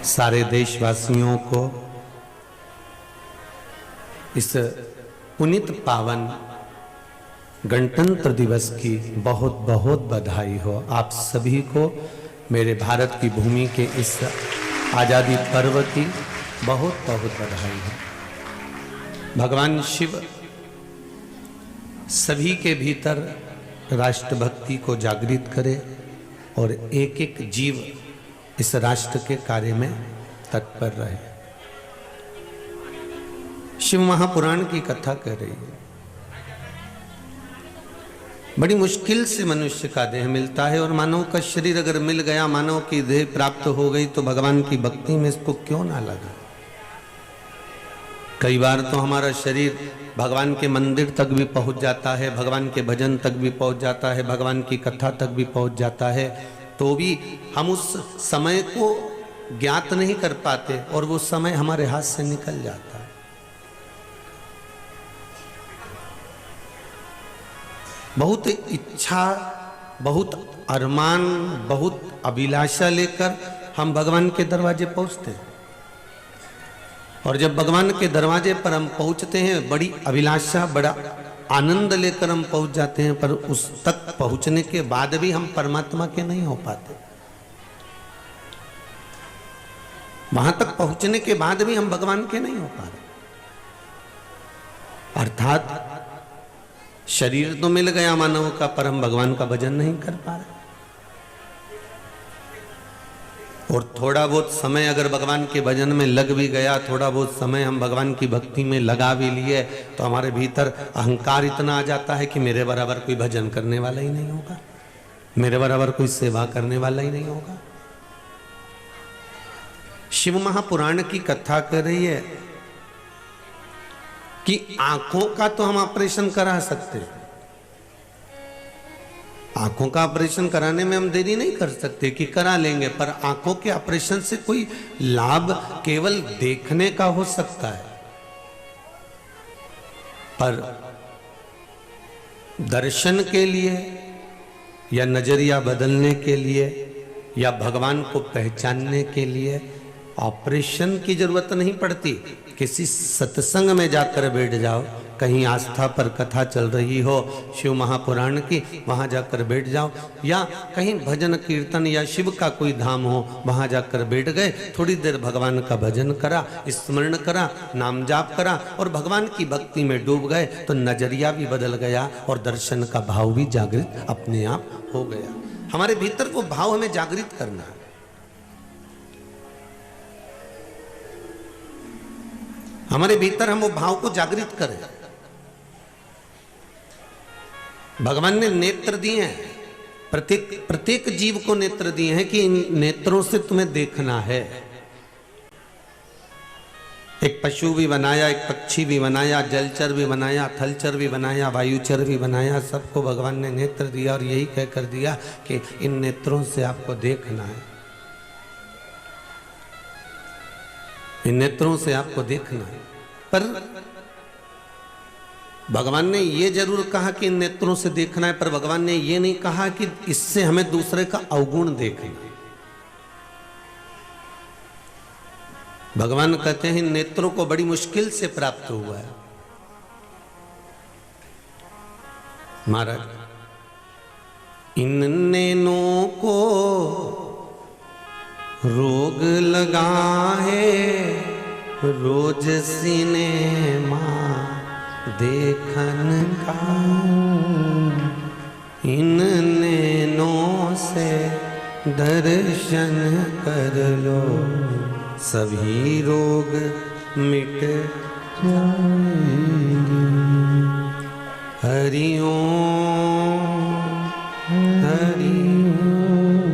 सारे देशवासियों को इस पुनीत पावन गणतंत्र दिवस की बहुत बहुत बधाई हो। आप सभी को मेरे भारत की भूमि के इस आज़ादी पर्व की बहुत बहुत बधाई हो। भगवान शिव सभी के भीतर राष्ट्रभक्ति को जागृत करे और एक एक जीव इस राष्ट्र के कार्य में तत्पर रहे। शिव महापुराण की कथा कह रही है, बड़ी मुश्किल से मनुष्य का देह मिलता है और मानव का शरीर अगर मिल गया, मानव की देह प्राप्त हो गई तो भगवान की भक्ति में इसको क्यों ना लगा। कई बार तो हमारा शरीर भगवान के मंदिर तक भी पहुंच जाता है, भगवान के भजन तक भी पहुंच जाता है, भगवान की कथा तक भी पहुंच जाता है, तो भी हम उस समय को ज्ञात नहीं कर पाते और वो समय हमारे हाथ से निकल जाता है। बहुत इच्छा, बहुत अरमान, बहुत अभिलाषा लेकर हम भगवान के दरवाजे पहुंचते हैं और जब भगवान के दरवाजे पर हम पहुंचते हैं, बड़ी अभिलाषा, बड़ा आनंद लेकर हम पहुंच जाते हैं, पर उस तक पहुंचने के बाद भी हम परमात्मा के नहीं हो पाते। वहां तक पहुंचने के बाद भी हम भगवान के नहीं हो पाते। अर्थात शरीर तो मिल गया मानव का, पर हम भगवान का भजन नहीं कर पा रहे। और थोड़ा बहुत समय अगर भगवान के भजन में लग भी गया, थोड़ा बहुत समय हम भगवान की भक्ति में लगा भी लिए, तो हमारे भीतर अहंकार इतना आ जाता है कि मेरे बराबर कोई भजन करने वाला ही नहीं होगा, मेरे बराबर कोई सेवा करने वाला ही नहीं होगा। शिव महापुराण की कथा कर रही है कि आंखों का तो हम ऑपरेशन करा सकते हैं, आंखों का ऑपरेशन कराने में हम देरी नहीं कर सकते कि करा लेंगे, पर आंखों के ऑपरेशन से कोई लाभ केवल देखने का हो सकता है, पर दर्शन के लिए या नजरिया बदलने के लिए या भगवान को पहचानने के लिए ऑपरेशन की जरूरत नहीं पड़ती। किसी सत्संग में जाकर बैठ जाओ, कहीं आस्था पर कथा चल रही हो शिव महापुराण की, वहां जाकर बैठ जाओ, या कहीं भजन कीर्तन या शिव का कोई धाम हो, वहां जाकर बैठ गए, थोड़ी देर भगवान का भजन करा, स्मरण करा, नाम जाप करा और भगवान की भक्ति में डूब गए, तो नजरिया भी बदल गया और दर्शन का भाव भी जागृत अपने आप हो गया। हमारे भीतर वो भाव हमें जागृत करना है। हमारे भीतर हम वो भाव को जागृत करें। भगवान ने नेत्र दिए हैं, प्रत्येक जीव को नेत्र दिए हैं कि इन नेत्रों से तुम्हें देखना है। एक पशु भी बनाया, एक पक्षी भी बनाया, जलचर भी बनाया, थलचर भी बनाया, वायुचर भी बनाया, सबको भगवान ने नेत्र दिया और यही कहकर दिया कि इन नेत्रों से आपको देखना है, इन नेत्रों से आपको देखना है। पर भगवान ने ये जरूर कहा कि इन नेत्रों से देखना है, पर भगवान ने ये नहीं कहा कि इससे हमें दूसरे का अवगुण देखना है। भगवान कहते हैं इन नेत्रों को बड़ी मुश्किल से प्राप्त हुआ है। महाराज, इन नैनों को रोग लगा है रोज सिनेमा देखन का, इन नैनों से दर्शन कर लो सभी रोग मिट जाएंगे। हरि ओम हरि ओम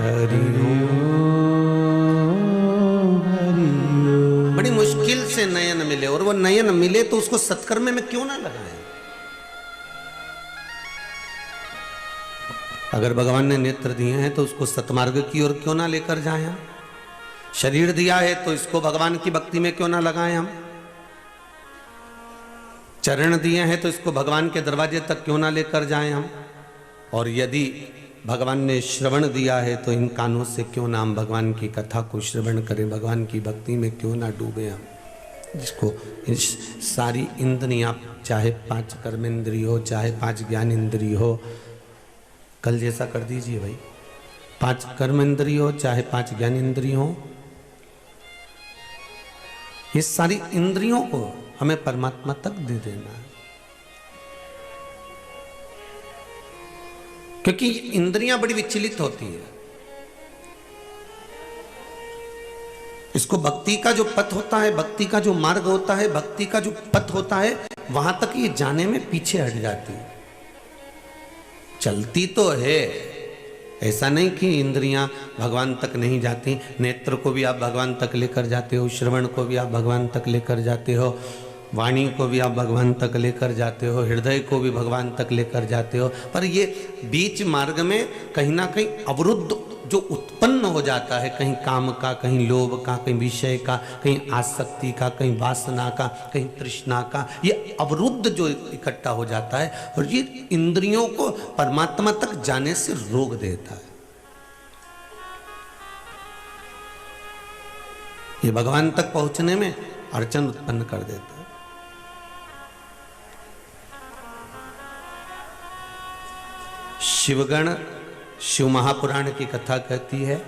हरि ओम हरि ओम। बड़ी मुश्किल से नयन मिले, और वो नयन मिले तो उसको सत्कर्म में क्यों ना लगाएं। अगर भगवान ने नेत्र दिए हैं तो उसको सतमार्ग की ओर क्यों ना लेकर जाएं हम। शरीर दिया है तो इसको भगवान की भक्ति में क्यों ना लगाएं हम। चरण दिए हैं तो इसको भगवान के दरवाजे तक क्यों ना लेकर जाएं हम। और यदि भगवान ने श्रवण दिया है तो इन कानों से क्यों ना हम भगवान की कथा को श्रवण करें, भगवान की भक्ति में क्यों ना डूबे हम। जिसको इस सारी इंद्रियां, चाहे 5 कर्मेंद्रिय हो, चाहे 5 ज्ञान इंद्रिय हो, कल जैसा कर दीजिए भाई, 5 कर्मेंद्रिय हो चाहे 5 ज्ञान इंद्रिय हो, ये सारी इंद्रियों को हमें परमात्मा तक दे देना है। क्योंकि इंद्रियां बड़ी विचलित होती है। इसको भक्ति का जो पथ होता है, भक्ति का जो मार्ग होता है, भक्ति का जो पथ होता है, वहां तक ये जाने में पीछे हट जाती है। चलती तो है, ऐसा नहीं कि इंद्रियां भगवान तक नहीं जाती। नेत्र को भी आप भगवान तक लेकर जाते हो, श्रवण को भी आप भगवान तक लेकर जाते हो, वाणी को भी आप भगवान तक लेकर जाते हो, हृदय को भी भगवान तक लेकर जाते हो। पर ये बीच मार्ग में कहीं ना कहीं अवरुद्ध जो उत्पन्न हो जाता है, कहीं काम का, कहीं लोभ का, कहीं विषय का, कहीं आसक्ति का, कहीं वासना का, कहीं तृष्णा का, ये अवरुद्ध जो इकट्ठा हो जाता है और ये इंद्रियों को परमात्मा तक जाने से रोक देता है। ये भगवान तक पहुंचने में अड़चन उत्पन्न कर देता है। शिवगण, शिव महापुराण की कथा कहती है,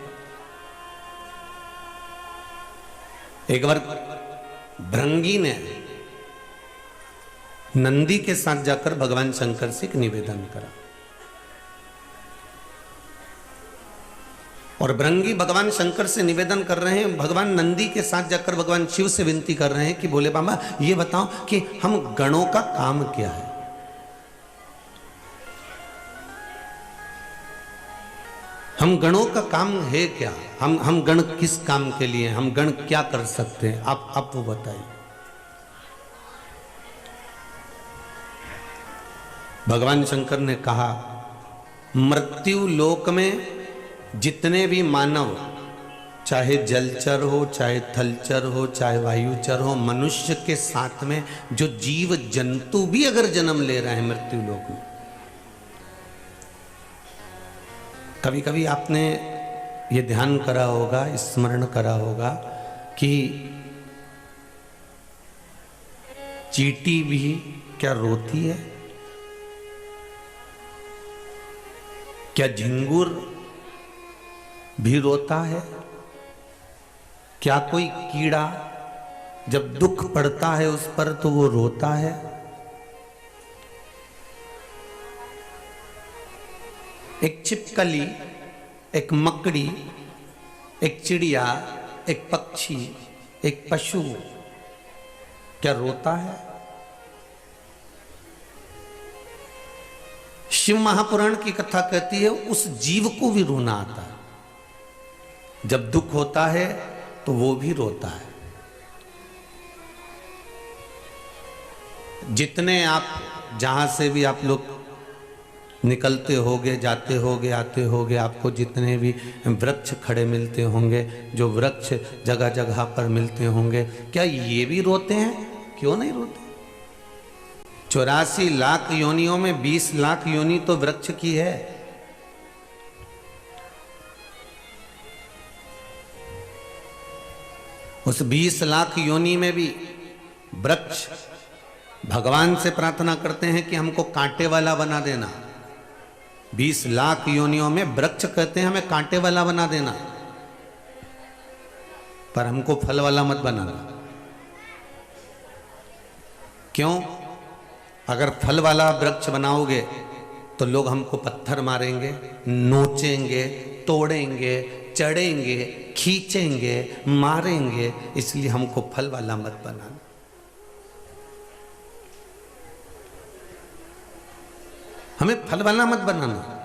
एक बार भृंगी ने नंदी के साथ जाकर भगवान शंकर से एक निवेदन करा और भृंगी भगवान शंकर से निवेदन कर रहे हैं, भगवान नंदी के साथ जाकर भगवान शिव से विनती कर रहे हैं कि बोले बाबा ये बताओ कि हम गणों का काम क्या है। हम गणों का काम है क्या, हम गण किस काम के लिए, हम गण क्या कर सकते हैं, आप वो बताइए। भगवान शंकर ने कहा, मृत्यु लोक में जितने भी मानव, चाहे जलचर हो, चाहे थलचर हो, चाहे वायुचर हो, मनुष्य के साथ में जो जीव जंतु भी अगर जन्म ले रहे हैं मृत्यु लोक में, कभी कभी आपने ये ध्यान करा होगा, स्मरण करा होगा कि चींटी भी क्या रोती है? क्या झिंगुर भी रोता है? क्या कोई कीड़ा जब दुख पड़ता है उस पर तो वो रोता है? एक छिपकली, एक मकड़ी, एक चिड़िया, एक पक्षी, एक पशु क्या रोता है? शिव महापुराण की कथा कहती है उस जीव को भी रोना आता है। जब दुख होता है तो वो भी रोता है। जितने आप जहां से भी आप लोग निकलते होगे, जाते होगे, आते होगे, आपको जितने भी वृक्ष खड़े मिलते होंगे, जो वृक्ष जगह जगह पर मिलते होंगे, क्या ये भी रोते हैं? क्यों नहीं रोते? 84 लाख योनियों में 20 लाख योनि तो वृक्ष की है। उस 20 लाख योनि में भी वृक्ष भगवान से प्रार्थना करते हैं कि हमको कांटे वाला बना देना। 20 लाख योनियों में वृक्ष कहते हैं हमें कांटे वाला बना देना, पर हमको फल वाला मत बनाना। क्यों? अगर फल वाला वृक्ष बनाओगे तो लोग हमको पत्थर मारेंगे, नोचेंगे, तोड़ेंगे, चढ़ेंगे, खींचेंगे, मारेंगे, इसलिए हमको फल वाला मत बनाना। हमें फल वाला मत बनाना।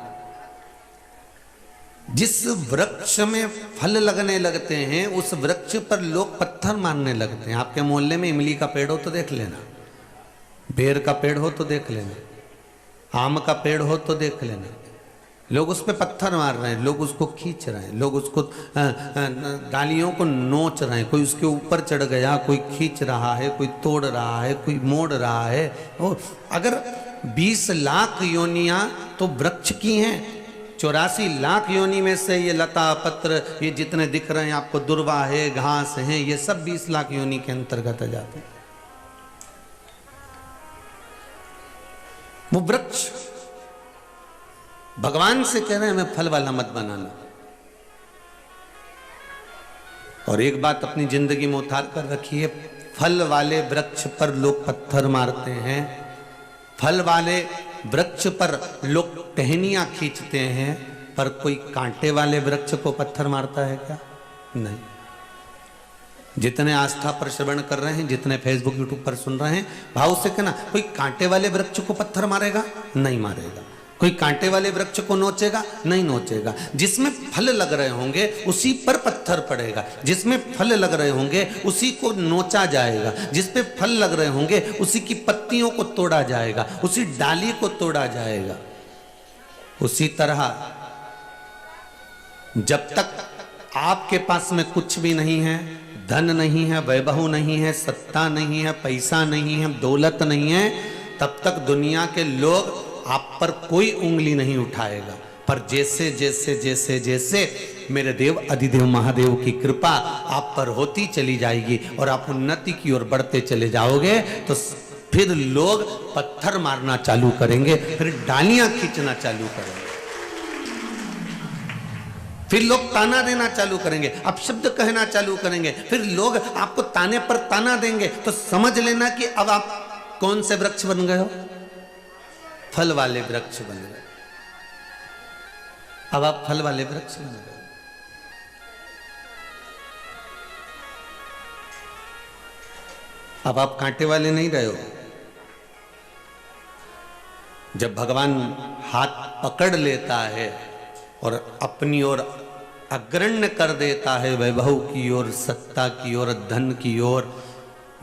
जिस वृक्ष में फल लगने लगते हैं उस वृक्ष पर लोग पत्थर मारने लगते हैं। आपके मोहल्ले में इमली का पेड़ हो तो देख लेना, बेर का पेड़ हो तो देख लेना, आम का पेड़ हो तो देख लेना, लोग उस पर पत्थर मार रहे हैं, लोग उसको खींच रहे हैं, लोग उसको डालियों को नोच रहे हैं। कोई उसके ऊपर चढ़ गया, कोई खींच रहा है, कोई तोड़ रहा है, कोई मोड़ रहा है। और अगर 20 लाख योनियां तो वृक्ष की हैं 84 लाख योनि में से ये लता पत्र ये जितने दिख रहे हैं आपको, दुर्वा है, घास है, ये सब 20 लाख योनि के अंतर्गत आ जाते हैं। वो वृक्ष भगवान से कह रहे हैं हमें फल वाला मत बनाना। और एक बात अपनी जिंदगी में उतार कर रखिए, फल वाले वृक्ष पर लोग पत्थर मारते हैं, फल वाले वृक्ष पर लोग टहनियां खींचते हैं, पर कोई कांटे वाले वृक्ष को पत्थर मारता है क्या? नहीं। जितने आस्था पर श्रवण कर रहे हैं, जितने फेसबुक यूट्यूब पर सुन रहे हैं, भाव से कहना, कोई कांटे वाले वृक्ष को पत्थर मारेगा? नहीं मारेगा। कोई कांटे वाले वृक्ष को नोचेगा? नहीं नोचेगा। जिसमें फल लग रहे होंगे उसी पर पत्थर पड़ेगा, जिसमें फल लग रहे होंगे उसी को नोचा जाएगा, जिस पे फल लग रहे होंगे उसी की पत्तियों को तोड़ा जाएगा, उसी डाली को तोड़ा जाएगा। उसी तरह जब तक आपके पास में कुछ भी नहीं है, धन नहीं है, वैभव नहीं है, सत्ता नहीं है, पैसा नहीं है, दौलत नहीं है, तब तक दुनिया के लोग आप पर कोई उंगली नहीं उठाएगा। पर जैसे जैसे जैसे जैसे मेरे देव अधिदेव महादेव की कृपा आप पर होती चली जाएगी और आप उन्नति की ओर बढ़ते चले जाओगे, तो फिर लोग पत्थर मारना चालू करेंगे, फिर डालियां खींचना चालू करेंगे, फिर लोग ताना देना चालू करेंगे, अपशब्द कहना चालू करेंगे, फिर लोग आपको ताने पर ताना देंगे। तो समझ लेना कि अब आप कौन से वृक्ष बन गए हो? फल वाले वृक्ष बन गए। अब आप फल वाले वृक्ष बन गए। अब आप कांटे वाले नहीं रहे हो। जब भगवान हाथ पकड़ लेता है और अपनी ओर अग्रण्य कर देता है, वैभव की ओर, सत्ता की ओर, धन की ओर,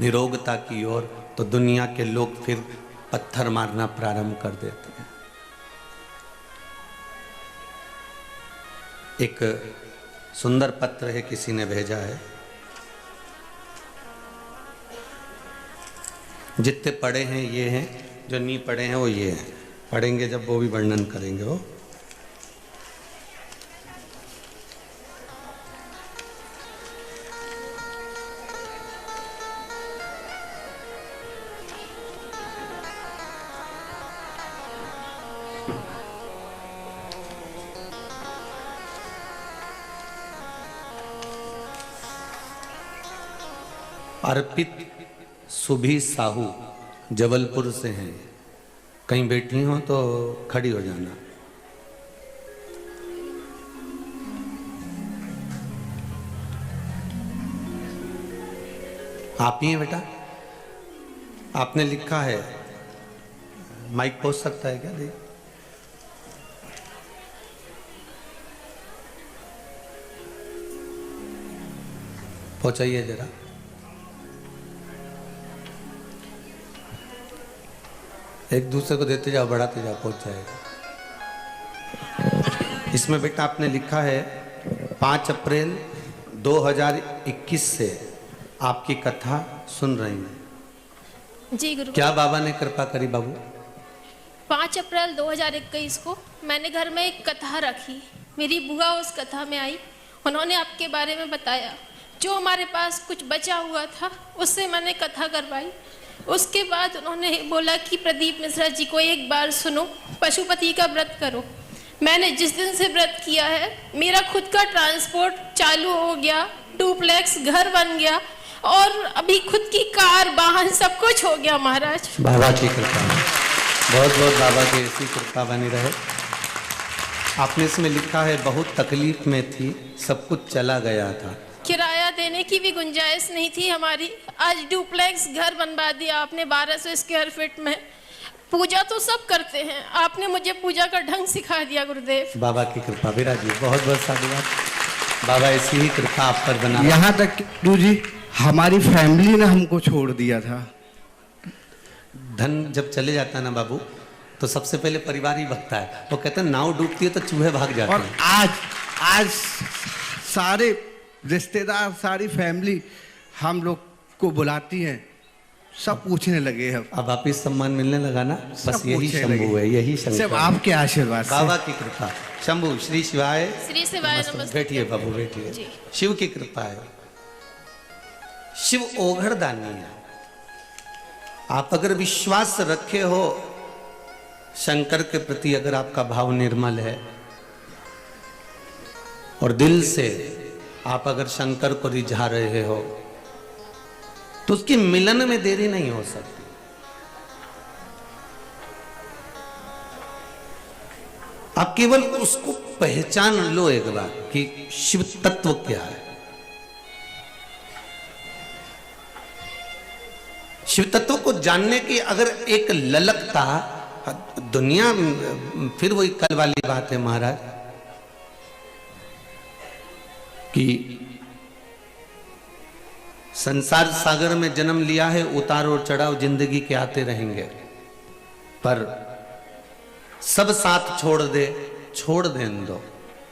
निरोगता की ओर, तो दुनिया के लोग फिर पत्थर मारना प्रारंभ कर देते हैं। एक सुंदर पत्र है, किसी ने भेजा है। जितने पढ़े हैं ये हैं, जो नहीं पढ़े हैं वो ये हैं। पढ़ेंगे जब वो भी वर्णन करेंगे। वो अर्पित सुभी साहू जबलपुर से हैं। कहीं बैठी हो तो खड़ी हो जाना। आप ही हैं बेटा? आपने लिखा है, माइक पहुंच सकता है क्या? दे पहुंचाइए जरा। एक दूसरे को देते जाओ, बढ़ाते जाओ, पहुंच जाएगा। इसमें बेटा आपने लिखा है 5 अप्रैल 2021 से आपकी कथा सुन रही हैं। जी गुरु। क्या बाबा ने कृपा करी बाबू? 5 अप्रैल 2021 को मैंने घर में एक कथा रखी। मेरी बुआ उस कथा में आई, उन्होंने आपके बारे में बताया। जो हमारे पास कुछ बचा हुआ था उससे मैंने कथा करवाई। उसके बाद उन्होंने बोला कि प्रदीप मिश्रा जी को एक बार सुनो, पशुपति का व्रत करो। मैंने जिस दिन से व्रत किया है, मेरा खुद का ट्रांसपोर्ट चालू हो गया, डुप्लेक्स घर बन गया और अभी खुद की कार, वाहन सब कुछ हो गया महाराज। बाबा की कृपा, बहुत बहुत बाबा की ऐसी कृपा बनी रहे। आपने इसमें लिखा है बहुत तकलीफ में थी, सब कुछ चला गया था, किराया देने की भी गुंजाइश नहीं थी हमारी। आज डुप्लेक्स घर बनवा दिया आपने 1200 स्क्वायर फीट में। पूजा तो सब करते हैं, आपने मुझे पूजा का ढंग सिखा दिया गुरुदेव। बाबा की कृपा। विराज जी बहुत बहुत साधुवाद। बाबा ऐसी ही कृपा आप पर बना। यहाँ तक गुरु जी हमारी फैमिली ने हमको छोड़ दिया था। धन जब चले जाता है ना बाबू, तो सबसे पहले परिवार ही भगता है। वो कहते हैं नाव डूबती है तो चूहे भाग जाते हैं। और आज सारे रिश्तेदार, सारी फैमिली हम लोग को बुलाती हैं, सब पूछने लगे हैं। अब वापिस सम्मान मिलने लगा ना, बस यही शंभू है, यही शंकर, सब आपके आशीर्वाद से। बाबा की कृपा। शंभु श्री शिवाय। श्री शिवाय नमस्ते। बैठिए बाबू बैठिए। जी। शिव की कृपा है। शिव ओघड़दानी है। आप अगर विश्वास रखे हो शंकर के प्रति, अगर आपका भाव निर्मल है और दिल से आप अगर शंकर को रिझा रहे हो, तो उसकी मिलन में देरी नहीं हो सकती। आप केवल उसको पहचान लो एक बार कि शिव तत्व क्या है। शिव तत्व को जानने की अगर एक ललकता, दुनिया फिर वही कल वाली बात है महाराज कि संसार सागर में जन्म लिया है, उतार और चढ़ाव जिंदगी के आते रहेंगे, पर सब साथ छोड़ दें दो।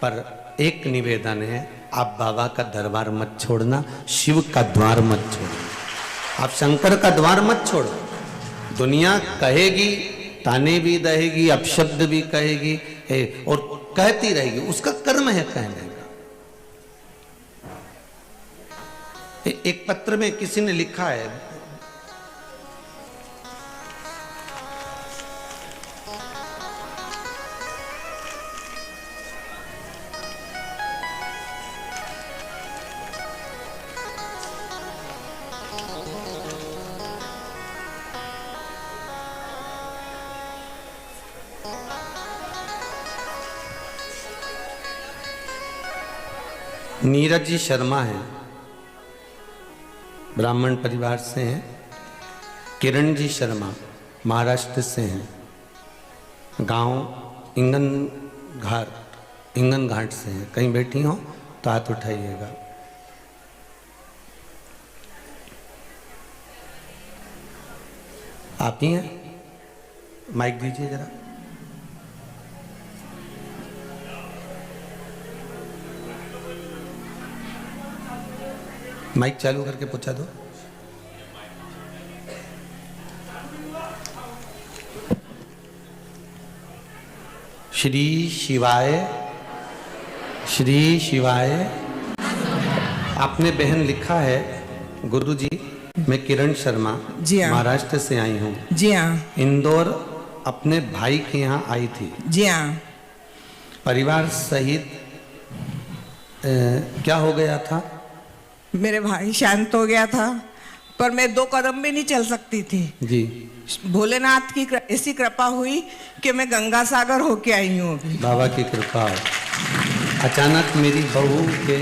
पर एक निवेदन है, आप बाबा का दरबार मत छोड़ना, शिव का द्वार मत छोड़ना। आप शंकर का द्वार मत छोड़ो। दुनिया कहेगी, ताने भी दहेगी, अपशब्द भी कहेगी और कहती रहेगी, उसका कर्म है कहने का। एक पत्र में किसी ने लिखा है, नीरज जी शर्मा हैं, ब्राह्मण परिवार से हैं। किरण जी शर्मा महाराष्ट्र से हैं, गांव इंगन घाट से हैं। कहीं बैठी हो तो हाथ उठाइएगा। आप ही हैं? माइक दीजिए जरा। माइक चालू करके पूछा दो। श्री शिवाय, श्री शिवाय। आपने बहन लिखा है, गुरुजी मैं किरण शर्मा जी हाँ। महाराष्ट्र से आई हूँ। जी हाँ। इंदौर अपने भाई के यहाँ आई थी। जी हाँ। परिवार सहित क्या हो गया था? मेरे भाई शांत हो गया था, पर मैं 2 कदम भी नहीं चल सकती थी जी। भोलेनाथ की ऐसी कृपा हुई कि मैं गंगा सागर होके आई हूँ अभी। बाबा की कृपा। अचानक मेरी बहू के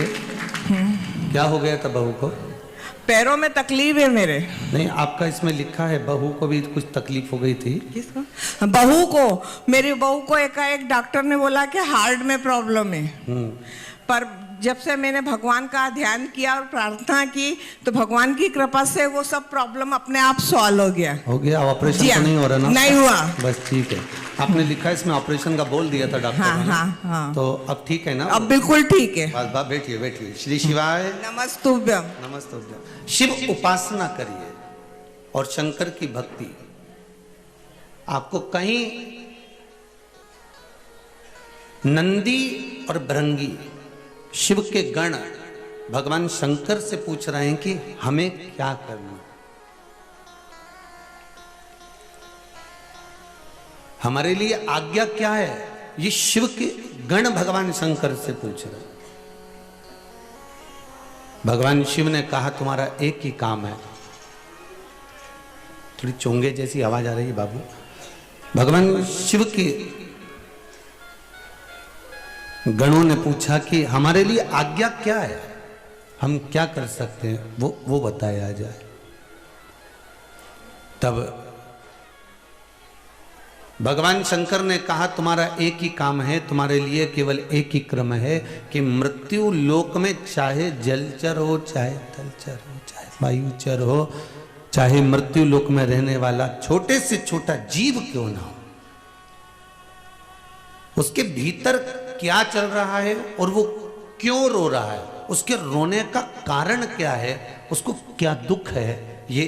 क्या हो गया था? बहू को पैरों में तकलीफ है मेरे। नहीं, आपका इसमें लिखा है बहू को भी कुछ तकलीफ हो गई थी। किसको? बहू को। मेरी बहू को एकाएक डॉक्टर ने बोला कि हार्ट में प्रॉब्लम है। पर जब से मैंने भगवान का ध्यान किया और प्रार्थना की, तो भगवान की कृपा से वो सब प्रॉब्लम अपने आप सॉल्व हो गया। हो गया? ऑपरेशन तो नहीं हो रहा ना? नहीं हुआ। बस ठीक है। आपने लिखा इसमें ऑपरेशन का बोल दिया था डॉक्टर हाँ, ने। हाँ, हाँ। तो अब ठीक है ना? अब बिल्कुल ठीक है। बस बाप बैठिए बैठिए। श्री शिवाय नमस्तुभ्यम। नमस्तुभ्यम। शिव उपासना करिए और शंकर की भक्ति। आपको कहीं नंदी और भृंगी शिव के गण भगवान शंकर से पूछ रहे हैं कि हमें क्या करना, हमारे लिए आज्ञा क्या है। ये शिव के गण भगवान शंकर से पूछ रहे हैं। भगवान शिव ने कहा तुम्हारा एक ही काम है। थोड़ी चोंगे जैसी आवाज आ रही है बाबू। भगवान शिव के गणों ने पूछा कि हमारे लिए आज्ञा क्या है, हम क्या कर सकते हैं, वो बताया जाए। तब भगवान शंकर ने कहा तुम्हारा एक ही काम है, तुम्हारे लिए केवल एक ही क्रम है कि मृत्यु लोक में चाहे जलचर हो, चाहे थलचर हो, चाहे वायुचर हो, चाहे मृत्यु लोक में रहने वाला छोटे से छोटा जीव क्यों ना हो, उसके भीतर क्या चल रहा है और वो क्यों रो रहा है, उसके रोने का कारण क्या है, उसको क्या दुख है, ये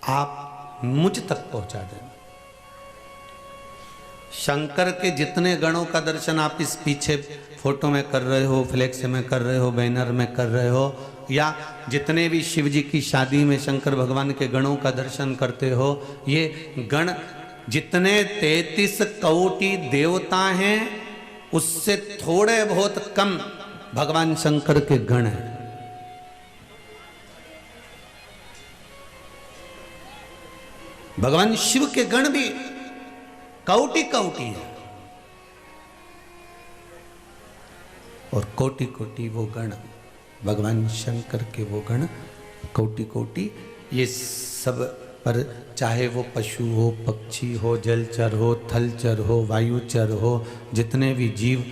आप मुझ तक पहुंचा देना। शंकर के जितने गणों का दर्शन आप इस पीछे फोटो में कर रहे हो, फ्लेक्स में कर रहे हो, बैनर में कर रहे हो, या जितने भी शिव जी की शादी में शंकर भगवान के गणों का दर्शन करते हो, ये गण जितने 33 कोटि देवता हैं उससे थोड़े बहुत कम भगवान शंकर के गण हैं। भगवान शिव के गण भी कोटि कोटि है और कोटि कोटि वो गण भगवान शंकर के वो गण कोटि कोटि। ये सब पर चाहे वो पशु हो, पक्षी हो, जलचर हो, थलचर हो, वायुचर हो, जितने भी जीव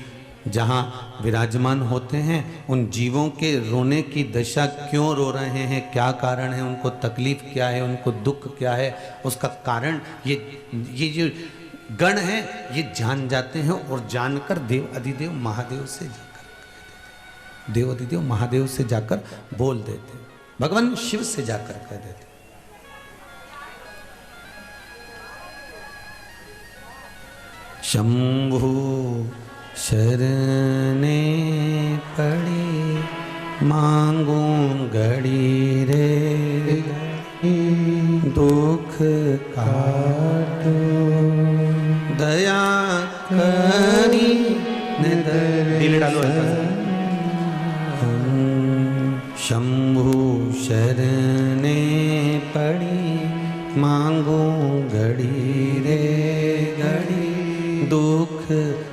जहाँ विराजमान होते हैं, उन जीवों के रोने की दशा क्यों रो रहे हैं, क्या कारण है, उनको तकलीफ क्या है, उनको दुख क्या है, उसका कारण ये जो गण है ये जान जाते हैं और जानकर देव अधिदेव महादेव से जाकर, देव अधिदेव महादेव से जाकर बोल देते, भगवान शिव से जाकर कह देते। शंभु शरणे पड़ी मांगू घड़ी रे दुख काटो दया करी दिल डालो। शंभु शरणे पड़ी मांगू घड़ी रे घड़ी दुख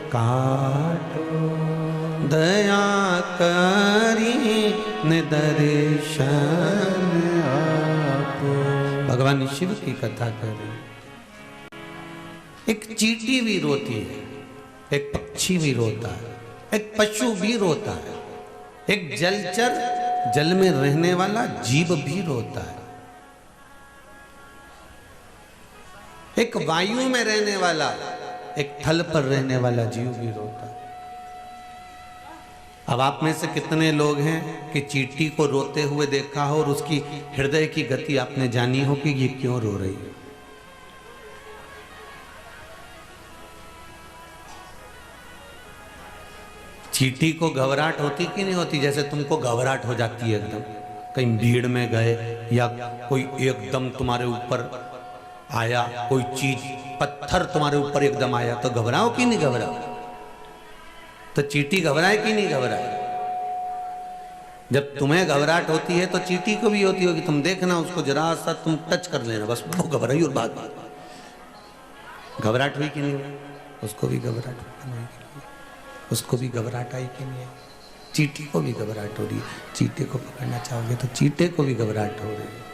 काटो दया करी दर्शन आपो। भगवान शिव की कथा करें। एक चींटी भी रोती है, एक पक्षी भी रोता है, एक पशु भी रोता है, एक जलचर जल में रहने वाला जीव भी रोता है, एक वायु में रहने वाला, एक थल पर रहने वाला जीव भी रोता है। अब आप में से कितने लोग हैं कि चींटी को रोते हुए देखा हो और उसकी हृदय की गति आपने जानी हो कि ये क्यों रो रही है? चींटी को घबराहट होती कि नहीं होती? जैसे तुमको घबराहट हो जाती है एकदम, कहीं भीड़ में गए या कोई एकदम तुम्हारे ऊपर आया, कोई चीज पत्थर तुम्हारे ऊपर एकदम आया तो घबराओ कि नहीं घबराओ? तो चींटी घबराए कि नहीं घबराए? जब तुम्हें घबराहट होती है तो चींटी को भी होती होगी। तुम देखना उसको जरा सा तुम टच कर लेना, बस वो घबराई और बात घबराहट हुई कि नहीं हुई? उसको भी घबराहट हुई, उसको भी घबराहट आई कि नहीं? चींटी को भी घबराहट हो रही है। चींटे को पकड़ना चाहोगे तो चींटे को भी घबराहट हो रही है।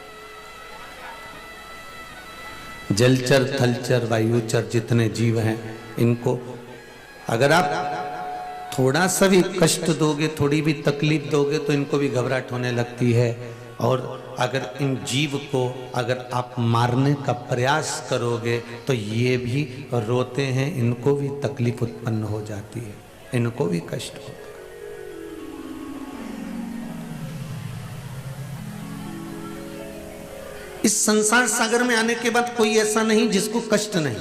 जलचर थलचर वायुचर जितने जीव हैं, इनको अगर आप थोड़ा सा भी कष्ट दोगे, थोड़ी भी तकलीफ दोगे तो इनको भी घबराहट होने लगती है। और अगर इन जीव को अगर आप मारने का प्रयास करोगे तो ये भी रोते हैं, इनको भी तकलीफ उत्पन्न हो जाती है, इनको भी कष्ट होता है। इस संसार सागर में आने के बाद कोई ऐसा नहीं जिसको कष्ट नहीं।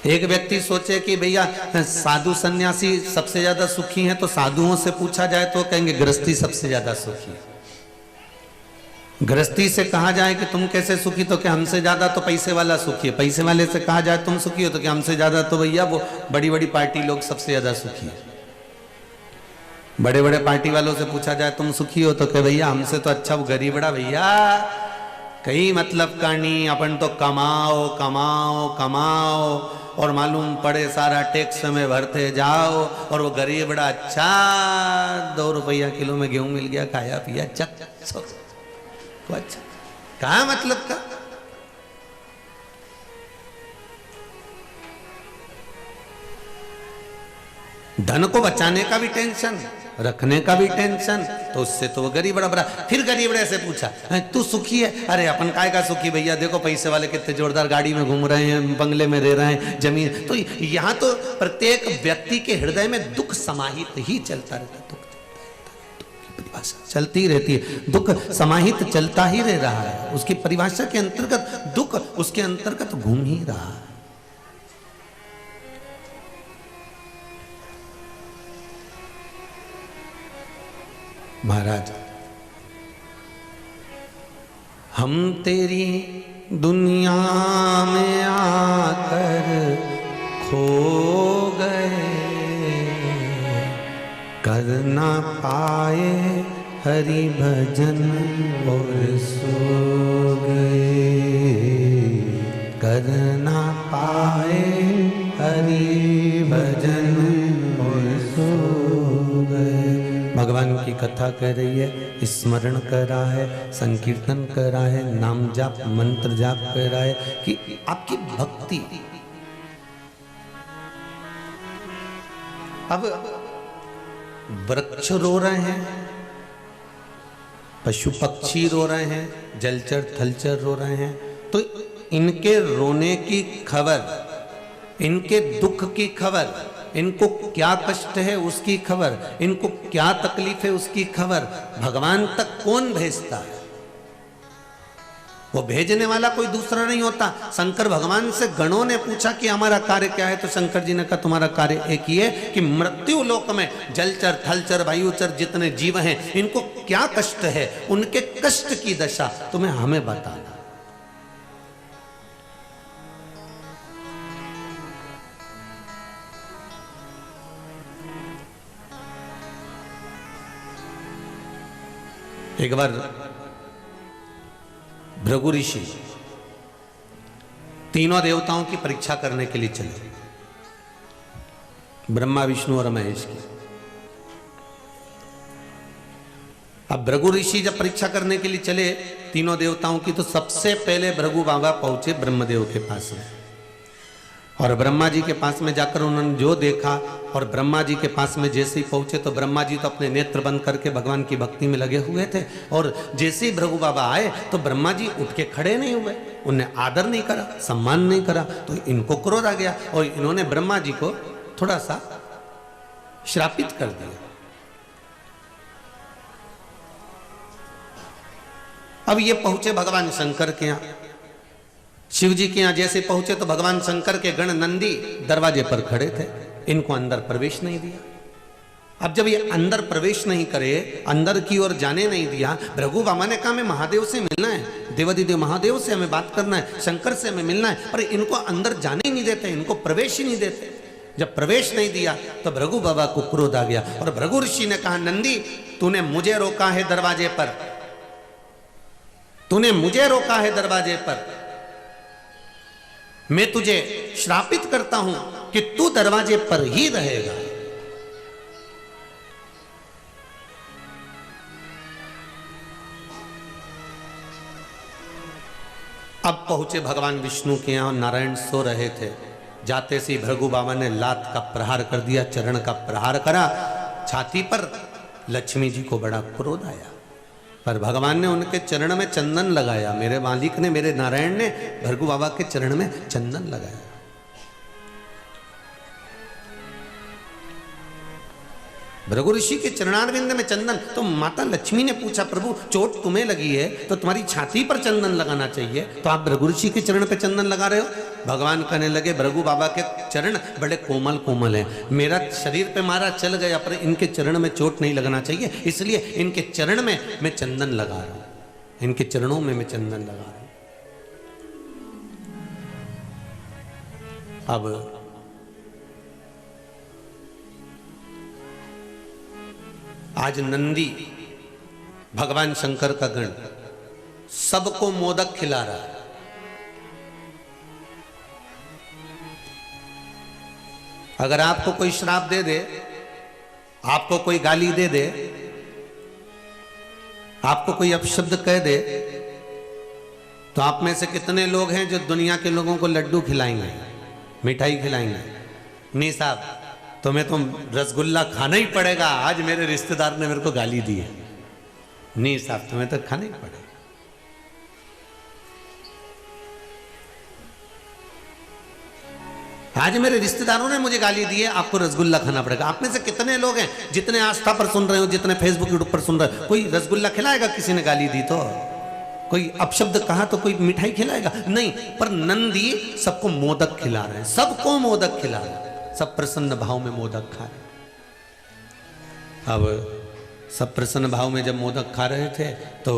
एक व्यक्ति सोचे कि भैया साधु सन्यासी सबसे ज्यादा सुखी हैं, तो साधुओं से पूछा जाए तो कहेंगे गृहस्थी सबसे ज्यादा सुखी है। गृहस्थी से कहा जाए कि तुम कैसे सुखी, तो क्या हमसे ज्यादा तो पैसे वाला सुखी है। पैसे वाले से कहा जाए तुम सुखी हो, तो क्या हमसे ज्यादा तो भैया वो बड़ी बड़ी पार्टी लोग सबसे ज्यादा सुखी है। बड़े बड़े पार्टी वालों से पूछा जाए तुम सुखी हो, तो क्या भैया हमसे तो अच्छा वो गरीबड़ा भैया कहीं मतलब का नहीं, अपन तो कमाओ कमाओ कमाओ और मालूम पड़े सारा टैक्स में भरते जाओ, और वो गरीब बड़ा अच्छा 2 रुपया किलो में गेहूं मिल गया, खाया पिया चक तो अच्छा। कहा मतलब का? धन को बचाने का भी टेंशन, रखने का भी टेंशन, तो उससे तो वो गरीब बड़ा। फिर गरीब बड़े से पूछा तू सुखी है? अरे अपन काय का सुखी भैया, देखो पैसे वाले कितने जोरदार गाड़ी में घूम रहे हैं, बंगले में रह रहे हैं, जमीन। तो यहाँ तो प्रत्येक व्यक्ति के हृदय में दुख समाहित ही चलता रहता है। दुख की परिभाषा परिभाषा चलती रहती है। दुख समाहित चलता ही रह रहा है, उसकी परिभाषा के अंतर्गत दुख उसके अंतर्गत घूम ही रहा है। महाराज, हम तेरी दुनिया में आकर खो गए, कर ना पाए हरि भजन और सो गए, कर ना पाए हरि भजन और सो गए। भगवान की कथा कर रही है, स्मरण कर रहा है, संकीर्तन कर रहा है, नाम जाप मंत्र जाप कर रहा है कि आपकी भक्ति। अब वृक्ष रो रहे हैं, पशु पक्षी रो रहे हैं, जलचर थलचर रो रहे हैं, तो इनके रोने की खबर, इनके दुख की खबर, इनको क्या कष्ट है उसकी खबर, इनको क्या तकलीफ है उसकी खबर भगवान तक कौन भेजता है? वो भेजने वाला कोई दूसरा नहीं होता। शंकर भगवान से गणों ने पूछा कि हमारा कार्य क्या है, तो शंकर जी ने कहा तुम्हारा कार्य एक ही है कि मृत्यु लोक में जलचर थलचर वायुचर जितने जीव हैं इनको क्या कष्ट है, उनके कष्ट की दशा तुम्हें हमें बताना। एक बार भृगु ऋषि तीनों देवताओं की परीक्षा करने के लिए चले, ब्रह्मा विष्णु और महेश की। अब भृगु ऋषि जब परीक्षा करने के लिए चले तीनों देवताओं की, तो सबसे पहले भृगु बाबा पहुंचे ब्रह्मदेव के पास में, और ब्रह्मा जी के पास में जाकर उन्होंने जो देखा, और ब्रह्मा जी के पास में जैसे ही पहुंचे तो ब्रह्मा जी तो अपने नेत्र बंद करके भगवान की भक्ति में लगे हुए थे, और जैसे ही भृगु बाबा आए तो ब्रह्मा जी उठ के खड़े नहीं हुए, उन्हें आदर नहीं करा, सम्मान नहीं करा, तो इनको क्रोध आ गया और इन्होंने ब्रह्मा जी को थोड़ा सा श्रापित कर दिया। अब ये पहुंचे भगवान शंकर के यहां, शिव जी के यहां जैसे पहुंचे तो भगवान शंकर के गण नंदी दरवाजे पर खड़े थे, इनको अंदर प्रवेश नहीं दिया। अब जब ये अंदर प्रवेश नहीं करे, अंदर की ओर जाने नहीं दिया, भृगु बाबा ने कहा मैं महादेव से मिलना है, देवादिदेव महादेव से हमें बात करना है, शंकर से हमें मिलना है, पर इनको अंदर जाने ही नहीं देते, इनको प्रवेश ही नहीं देते। जब प्रवेश नहीं दिया तो भृगु बाबा को क्रोध आ गया, और भृगु ऋषि ने कहा नंदी तूने मुझे रोका है दरवाजे पर, तूने मुझे रोका है दरवाजे पर, मैं तुझे श्रापित करता हूं कि तू दरवाजे पर ही रहेगा। अब पहुंचे भगवान विष्णु के यहां, नारायण सो रहे थे, जाते से भृगु बाबा ने लात का प्रहार कर दिया, चरण का प्रहार करा छाती पर। लक्ष्मी जी को बड़ा क्रोध आया, पर भगवान ने उनके चरण में चंदन लगाया, मेरे मालिक ने, मेरे नारायण ने भृगु बाबा के चरण में चंदन लगाया। भृगु ऋषि के चरणारविंद में चंदन, तो माता लक्ष्मी ने पूछा प्रभु चोट तुम्हें लगी है तो तुम्हारी छाती पर चंदन लगाना चाहिए, तो आप भृगु ऋषि के चरण पे चंदन लगा रहे हो। भगवान कहने लगे भृगु बाबा के चरण बड़े कोमल कोमल हैं, मेरा शरीर पे मारा चल गया पर इनके चरण में चोट नहीं लगना चाहिए, इसलिए इनके चरण में मैं चंदन लगा रहा हूं, इनके चरणों में मैं चंदन लगा रहा हूं। अब आज नंदी भगवान शंकर का गण सबको मोदक खिला रहा है। अगर आपको कोई श्राप दे दे, आपको कोई गाली दे दे, आपको कोई अपशब्द कह दे, तो आप में से कितने लोग हैं जो दुनिया के लोगों को लड्डू खिलाएंगे, मिठाई खिलाएंगे? नहीं साहब, तुम्हें तो रसगुल्ला खाना ही पड़ेगा, आज मेरे रिश्तेदार ने मेरे को गाली दी है। नहीं साहब, तुम्हें तो खाना ही पड़ेगा। आज मेरे रिश्तेदारों ने मुझे गाली दी है, आपको रसगुल्ला खाना पड़ेगा। आप में से कितने लोग हैं जितने आस्था पर सुन रहे हो, जितने फेसबुक यूट्यूब पर सुन रहे हो, कोई रसगुल्ला खिलाएगा? किसी ने गाली दी तो, कोई अपशब्द कहा तो कोई मिठाई खिलाएगा? नहीं। पर नंदी सबको मोदक खिला रहे हैं, सबको मोदक खिला रहे हैं, सब प्रसन्न भाव में मोदक खा रहे हैं। अब सब प्रसन्न भाव में जब मोदक खा रहे थे तो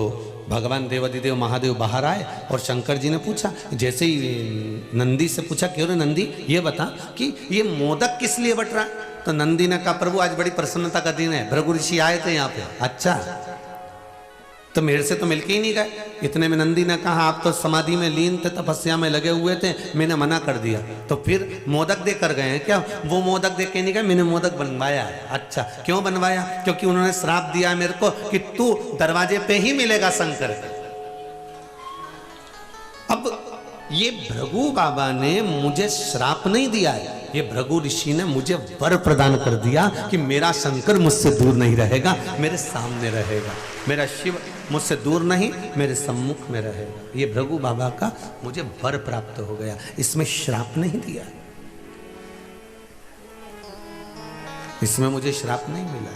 भगवान देवादिदेव महादेव बाहर आए और शंकर जी ने पूछा, जैसे ही नंदी से पूछा, क्यों रे नंदी ये बता कि ये मोदक किस लिए बट रहा है? तो नंदी ने कहा, प्रभु आज बड़ी प्रसन्नता का दिन है, भृगु ऋषि आए थे यहाँ पे। अच्छा, तो मेरे से तो मिलके ही नहीं गए। इतने में नंदी ने कहा, आप तो समाधि में लीन थे, तपस्या में लगे हुए थे, मैंने मना कर दिया। तो फिर मोदक दे कर गए हैं क्या? वो मोदक दे के नहीं गए, मैंने मोदक बनवाया है। अच्छा, क्यों बनवाया? क्योंकि उन्होंने श्राप दिया है मेरे को कि तू दरवाजे पे ही मिलेगा शंकर के। अब ये भृगु बाबा ने मुझे श्राप नहीं दिया है, ये भृगु ऋषि ने मुझे वर प्रदान कर दिया कि मेरा शंकर मुझसे दूर नहीं रहेगा, मेरे सामने रहेगा। मेरा शिव मुझसे दूर नहीं, मेरे सम्मुख में रहेगा। ये भृगु बाबा का मुझे वर प्राप्त हो गया, इसमें श्राप नहीं दिया, इसमें मुझे श्राप नहीं मिला।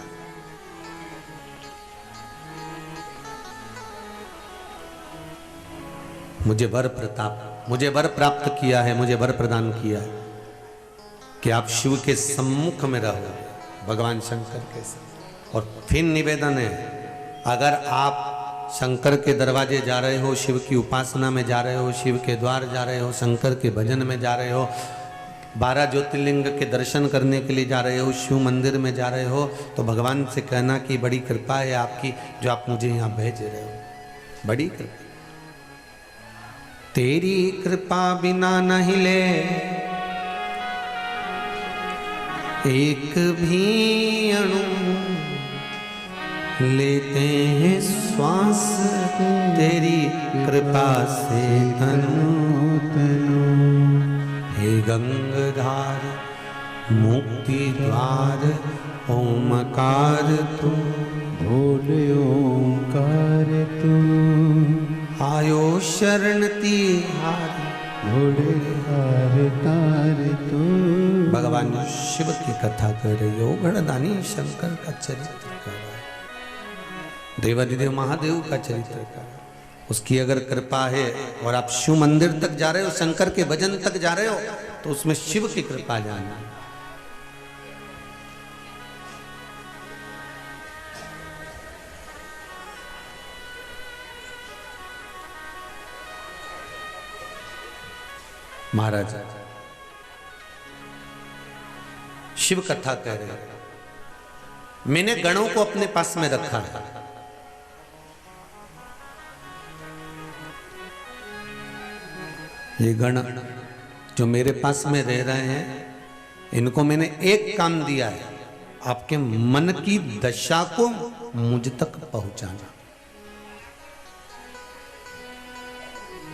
मुझे वर प्रताप, मुझे वर प्राप्त किया है, मुझे वर प्रदान किया है कि आप शिव के सम्मुख में रहो, भगवान शंकर के साथ। और फिर निवेदन है, अगर आप शंकर के दरवाजे जा रहे हो, शिव की उपासना में जा रहे हो, शिव के द्वार जा रहे हो, शंकर के भजन में जा रहे हो, 12 ज्योतिर्लिंग के दर्शन करने के लिए जा रहे हो, शिव मंदिर में जा रहे हो, तो भगवान से कहना कि बड़ी कृपा है आपकी जो आप मुझे यहाँ भेज रहे हो, बड़ी कृपा। तेरी कृपा बिना नहीं ले एक भी अणु, लेते हैं श्वास तेरी कृपा से तनु तनु। हे गंगाधार मुक्ति द्वार ओमकार तू, बोले ओमकार तू। आयो शरण तिहारी, भोले हार तार तू। भगवान शिव की कथा कर रही हो, गणदानी शंकर का चरित्र कर रहा है, देवादिदेव महादेव का चरित्र कर रहा है। उसकी अगर कृपा है और आप शिव मंदिर तक जा रहे हो, शंकर के भजन तक जा रहे हो, तो उसमें शिव की कृपा जाना। महाराज शिव कथा कह रहे हैं, मैंने गणों को अपने पास में रखा है। ये गण जो मेरे पास में रह रहे हैं, इनको मैंने एक काम दिया है, आपके मन की दशा को मुझ तक पहुंचाना।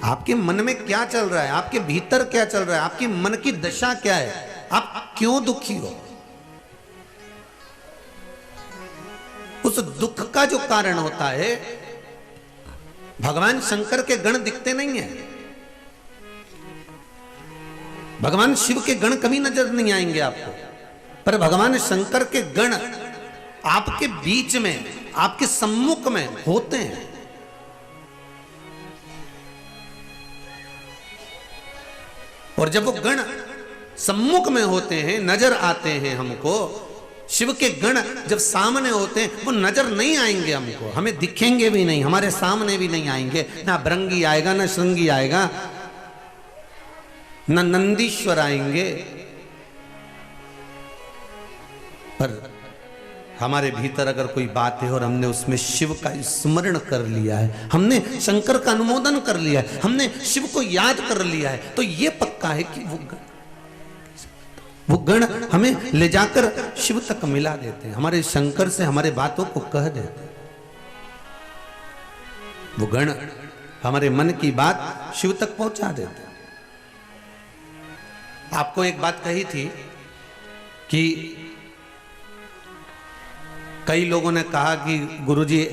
आपके मन में क्या चल रहा है, आपके भीतर क्या चल रहा है, आपकी मन की दशा क्या है, आप क्यों दुखी हो, उस दुख का जो कारण होता है, भगवान शंकर के गण दिखते नहीं है, भगवान शिव के गण कभी नजर नहीं आएंगे आपको, पर भगवान शंकर के गण आपके बीच में, आपके सम्मुख में होते हैं। और जब वो गण सम्मुख में होते हैं, नजर आते हैं हमको, शिव के गण जब सामने होते हैं, वो नजर नहीं आएंगे हमको, हमें दिखेंगे भी नहीं, हमारे सामने भी नहीं आएंगे, ना भृंगी आएगा, ना श्रृंगी आएगा, ना नंदीश्वर आएंगे, पर हमारे भीतर अगर कोई बात है और हमने उसमें शिव का स्मरण कर लिया है, हमने शंकर का अनुमोदन कर लिया है, हमने शिव को याद कर लिया है, तो ये पक्का है कि वो गण हमें ले जाकर शिव तक मिला देते हैं, हमारे शंकर से हमारे बातों को कह देते हैं। वो गण हमारे मन की बात शिव तक पहुंचा देते हैं। आपको एक बात कही थी कि कई लोगों ने कहा कि गुरुजी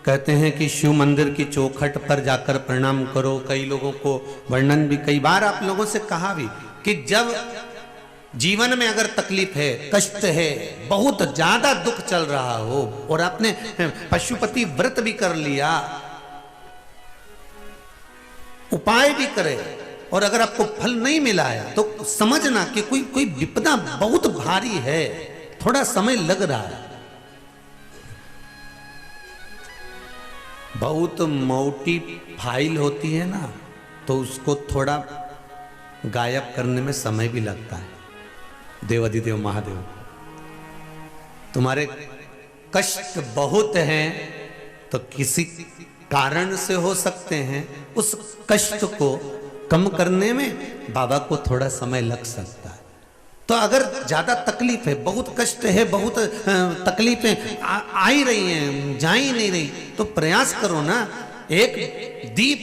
कहते हैं कि शिव मंदिर की चौखट पर जाकर प्रणाम करो, कई लोगों को वर्णन भी कई बार आप लोगों से कहा भी कि जब जीवन में अगर तकलीफ है, कष्ट है, बहुत ज्यादा दुख चल रहा हो और आपने पशुपति व्रत भी कर लिया, उपाय भी करे, और अगर आपको फल नहीं मिला है तो समझना कि कोई विपदा बहुत भारी है, थोड़ा समय लग रहा है। बहुत मोटी फाइल होती है ना, तो उसको थोड़ा गायब करने में समय भी लगता है। देवाधिदेव महादेव, तुम्हारे कष्ट बहुत हैं तो किसी कारण से हो सकते हैं, उस कष्ट को कम करने में बाबा को थोड़ा समय लग सकता है। तो अगर ज्यादा तकलीफ है, बहुत कष्ट है, बहुत तकलीफें आ ही रही हैं, जा ही नहीं रही, तो प्रयास करो ना, एक दीप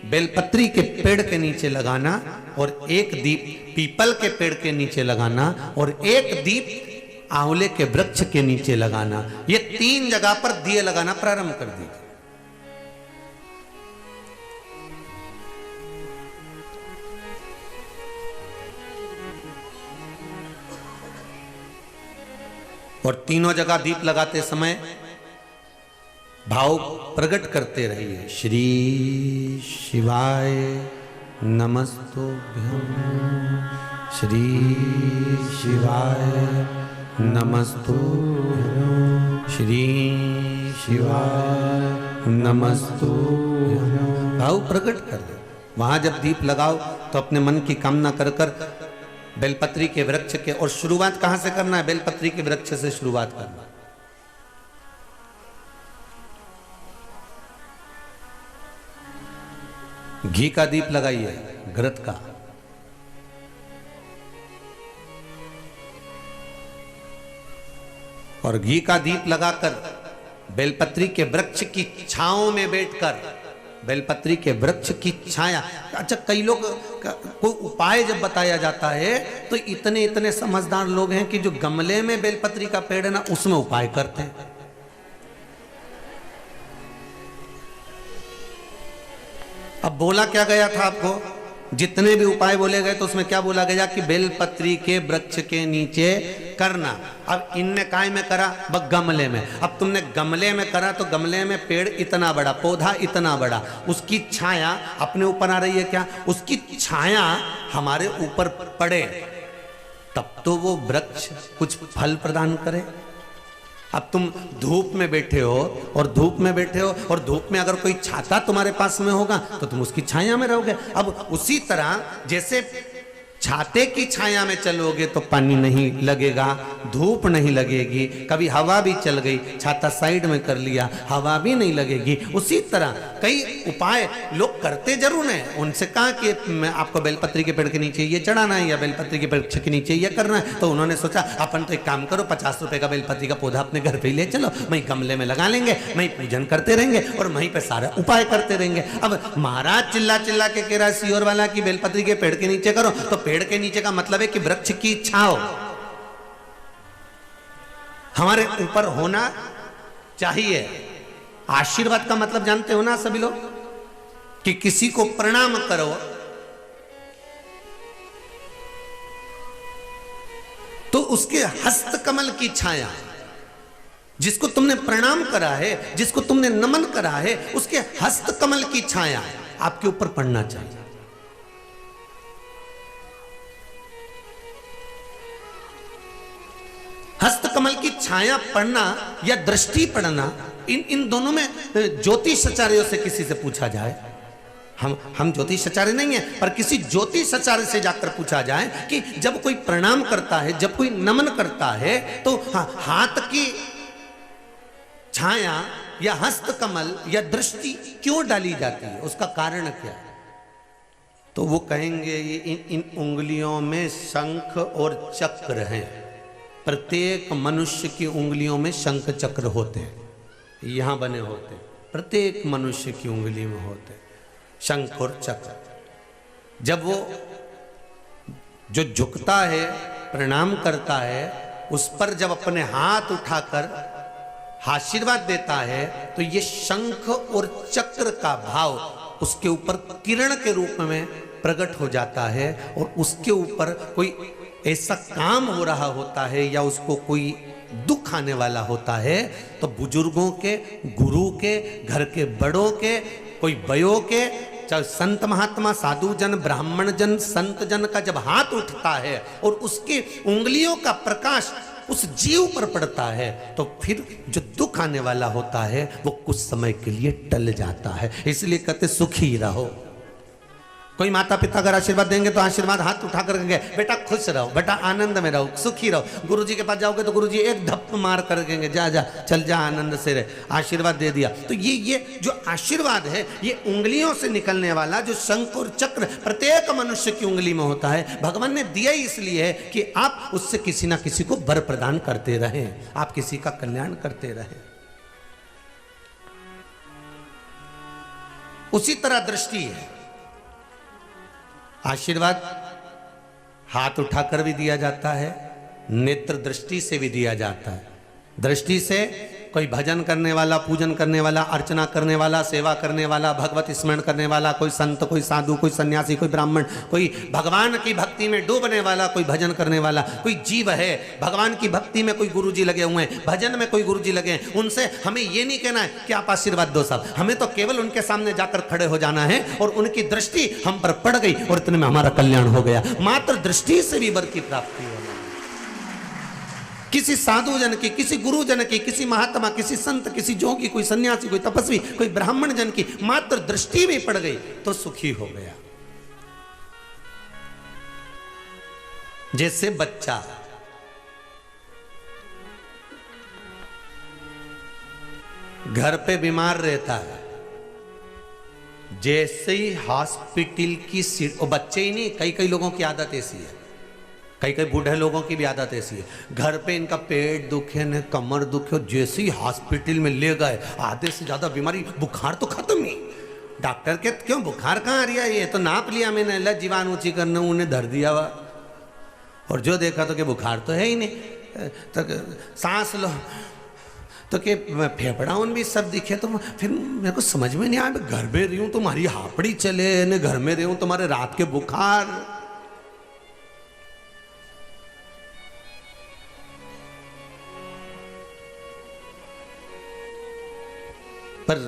बेलपत्री के पेड़ के नीचे लगाना और एक दीप पीपल के पेड़ के नीचे लगाना और एक दीप आंवले के वृक्ष के नीचे लगाना। ये 3 जगह पर दिए लगाना प्रारंभ कर दीजिए। और तीनों जगह दीप लगाते समय भाव प्रकट करते रहिए। श्री शिवाय नमस्तुभ्यं, श्री शिवाय नमस्तुभ्यं, श्री शिवाय नमस्तुभ्यं। भाव प्रकट कर दो। वहां जब दीप लगाओ तो अपने मन की कामना कर कर बेलपत्री के वृक्ष के, और शुरुआत कहां से करना है? बेलपत्री के वृक्ष से शुरुआत करना। घी का दीप लगाइए, घृत का, और घी का दीप लगाकर बेलपत्री के वृक्ष की छांव में बैठकर, बेलपत्री के वृक्ष की छाया। अच्छा, कई लोग कोई उपाय जब बताया जाता है तो इतने इतने समझदार लोग हैं कि जो गमले में बेलपत्री का पेड़ है ना, उसमें उपाय करते हैं। अब बोला क्या गया था आपको? जितने भी उपाय बोले गए तो उसमें क्या बोला गया कि बेलपत्री के वृक्ष के नीचे करना। अब इनने काय में करा? बस गमले में। अब तुमने गमले में करा तो गमले में पेड़ इतना बड़ा, पौधा इतना बड़ा, उसकी छाया अपने ऊपर आ रही है क्या? उसकी छाया हमारे ऊपर पड़े तब तो वो वृक्ष कुछ फल प्रदान करे। अब तुम धूप में बैठे हो और धूप में बैठे हो और धूप में अगर कोई छाता तुम्हारे पास में होगा तो तुम उसकी छाया में रहोगे। अब उसी तरह जैसे छाते की छाया में चलोगे तो पानी नहीं लगेगा, धूप नहीं लगेगी, कभी हवा भी चल गई, छाता साइड में कर लिया, हवा भी नहीं लगेगी। उसी तरह कई उपाय लोग करते जरूर हैं। उनसे कहा कि मैं आपको बेलपत्री के पेड़ के नीचे ये चढ़ाना है या बेलपत्री के पेड़ के नीचे ये करना है, तो उन्होंने सोचा अपन तो एक काम करो, 50 रुपए का बेलपत्री का पौधा अपने घर पे ही ले चलो, वहीं गमले में लगा लेंगे, वहीं पूजन करते रहेंगे और वहीं पे सारा उपाय करते रहेंगे। अब महाराज चिल्ला चिल्ला के कह रहा सियोर वाला की बेलपत्री के पेड़ के नीचे करो, तो पेड़ के नीचे का मतलब है कि वृक्ष की छांव हमारे ऊपर होना चाहिए। आशीर्वाद का मतलब जानते हो ना सभी लोग, कि किसी को प्रणाम करो तो उसके हस्त कमल की छाया, जिसको तुमने प्रणाम करा है, जिसको तुमने नमन करा है, उसके हस्त कमल की छाया आपके ऊपर पड़ना चाहिए। हस्त कमल की छाया पड़ना या दृष्टि पड़ना, इन दोनों में ज्योतिषाचार्यों से किसी से पूछा जाए, हम ज्योतिषाचार्य नहीं है, पर किसी ज्योतिषाचार्य से जाकर पूछा जाए कि जब कोई प्रणाम करता है, जब कोई नमन करता है, तो हाथ की छाया या हस्त कमल या दृष्टि क्यों डाली जाती है, उसका कारण क्या है? तो वो कहेंगे ये इन उंगलियों में शंख और चक्र हैं। प्रत्येक मनुष्य की उंगलियों में शंख चक्र होते हैं, यहां बने होते हैं, प्रत्येक मनुष्य की उंगली में होते हैं शंख और चक्र। जब वो जो झुकता है, प्रणाम करता है, उस पर जब अपने हाथ उठाकर आशीर्वाद देता है तो ये शंख और चक्र का भाव उसके ऊपर किरण के रूप में प्रकट हो जाता है और उसके ऊपर कोई ऐसा काम हो रहा होता है या उसको कोई दुख आने वाला होता है, तो बुजुर्गों के, गुरु के, घर के बड़ों के, कोई बयों के, चाहे संत महात्मा, साधु जन, ब्राह्मण जन, संत जन का जब हाथ उठता है और उसकी उंगलियों का प्रकाश उस जीव पर पड़ता है, तो फिर जो दुख आने वाला होता है वो कुछ समय के लिए टल जाता है। इसलिए कहते सुखी रहो। कोई माता पिता अगर आशीर्वाद देंगे तो आशीर्वाद हाथ उठा कर कहेंगे बेटा खुश रहो, बेटा आनंद में रहो, सुखी रहो। गुरुजी के पास जाओगे तो गुरुजी एक धप्प मार कर कहेंगे जा जा चल जा आनंद से रहे, आशीर्वाद दे दिया। तो ये जो आशीर्वाद है ये उंगलियों से निकलने वाला जो शंख और चक्र प्रत्येक मनुष्य की उंगली में होता है, भगवान ने दिया इसलिए है कि आप उससे किसी ना किसी को वर प्रदान करते रहें, आप किसी का कल्याण करते रहें। उसी तरह दृष्टि है, आशीर्वाद हाथ उठाकर भी दिया जाता है, नेत्र दृष्टि से भी दिया जाता है। दृष्टि से कोई भजन करने वाला, पूजन करने वाला, अर्चना करने वाला, सेवा करने वाला, भगवत स्मरण करने वाला, कोई संत, कोई साधु, कोई सन्यासी, कोई ब्राह्मण, कोई भगवान की भक्ति में डूबने वाला, कोई भजन करने वाला, कोई जीव है भगवान की भक्ति में, कोई गुरुजी लगे हुए हैं, भजन में कोई गुरुजी लगे हैं। उनसे हमें ये नहीं कहना है कि आप आशीर्वाद दो साहब, हमें तो केवल उनके सामने जाकर खड़े हो जाना है और उनकी दृष्टि हम पर पड़ गई और इतने में हमारा कल्याण हो गया। मात्र दृष्टि से भी वर की प्राप्ति हो। किसी साधु जन की, किसी गुरु जन की, किसी महात्मा, किसी संत, किसी जोगी, कोई सन्यासी, कोई तपस्वी, कोई ब्राह्मण जन की मात्र दृष्टि भी पड़ गई तो सुखी हो गया। जैसे बच्चा घर पे बीमार रहता है, जैसे ही हॉस्पिटल की सीट, और बच्चे ही नहीं, कई कई लोगों की आदत ऐसी है, कई कई बूढ़े लोगों की भी आदत ऐसी है, घर पे इनका पेट दुखे न कमर दुखे और जैसे ही हॉस्पिटल में ले गए आधे से ज्यादा बीमारी, बुखार तो खत्म ही, डॉक्टर के क्यों बुखार कहाँ आ रही है, ये तो नाप लिया मैंने, ला जीवान ऊंची करने उन्हें धर दिया हुआ, और जो देखा तो कि बुखार तो है ही नहीं, तो सांस लो तो कि फेफड़ा उन भी सब दिखे। तो फिर मेरे को समझ में नहीं आया, घर में रही हूँ तुम्हारी हापड़ी चले न, घर में रही हूँ तुम्हारे रात के बुखार। पर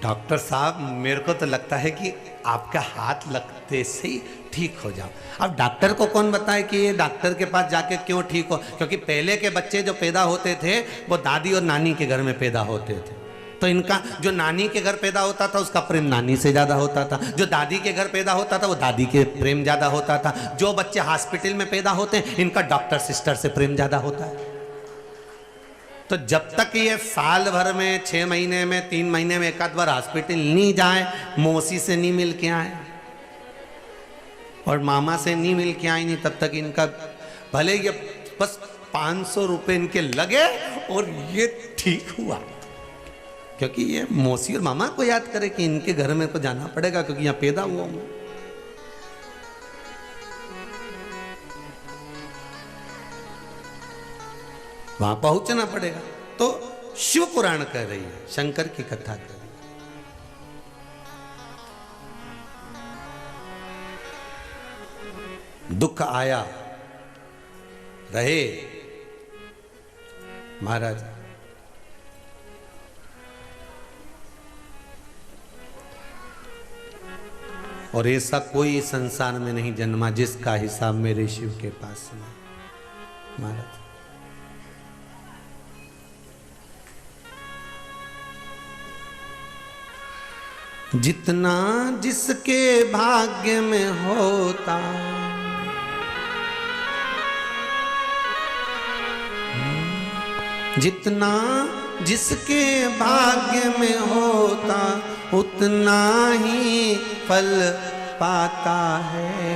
डॉक्टर साहब मेरे को तो लगता है कि आपका हाथ लगते से ही ठीक हो जाओ। अब डॉक्टर को कौन बताए कि ये डॉक्टर के पास जाके क्यों ठीक हो, क्योंकि पहले के बच्चे जो पैदा होते थे वो दादी और नानी के घर में पैदा होते थे, तो इनका जो नानी के घर पैदा होता था उसका प्रेम नानी से ज़्यादा होता था, जो दादी के घर पैदा होता था वो दादी के प्रेम ज़्यादा होता था, जो बच्चे हॉस्पिटल में पैदा होते हैं इनका डॉक्टर सिस्टर से प्रेम ज़्यादा होता है। तो जब तक ये साल भर में, 6 महीने में, 3 महीने में एक आध बार हॉस्पिटल नहीं जाए, मौसी से नहीं मिल के आए और मामा से नहीं मिल के आए नहीं, तब तक इनका भले ये बस 500 रुपये इनके लगे और ये ठीक हुआ, क्योंकि ये मौसी और मामा को याद करे कि इनके घर में तो जाना पड़ेगा क्योंकि यहाँ पैदा हुआ हूँ। वहां पहुंचना पड़ेगा। तो शिव पुराण कह रही है, शंकर की कथा कर रही है। दुख आया रहे महाराज, और ऐसा कोई संसार में नहीं जन्मा जिसका हिसाब मेरे शिव के पास नहीं। महाराज जितना जिसके भाग्य में होता, जितना जिसके भाग्य में होता उतना ही फल पाता है।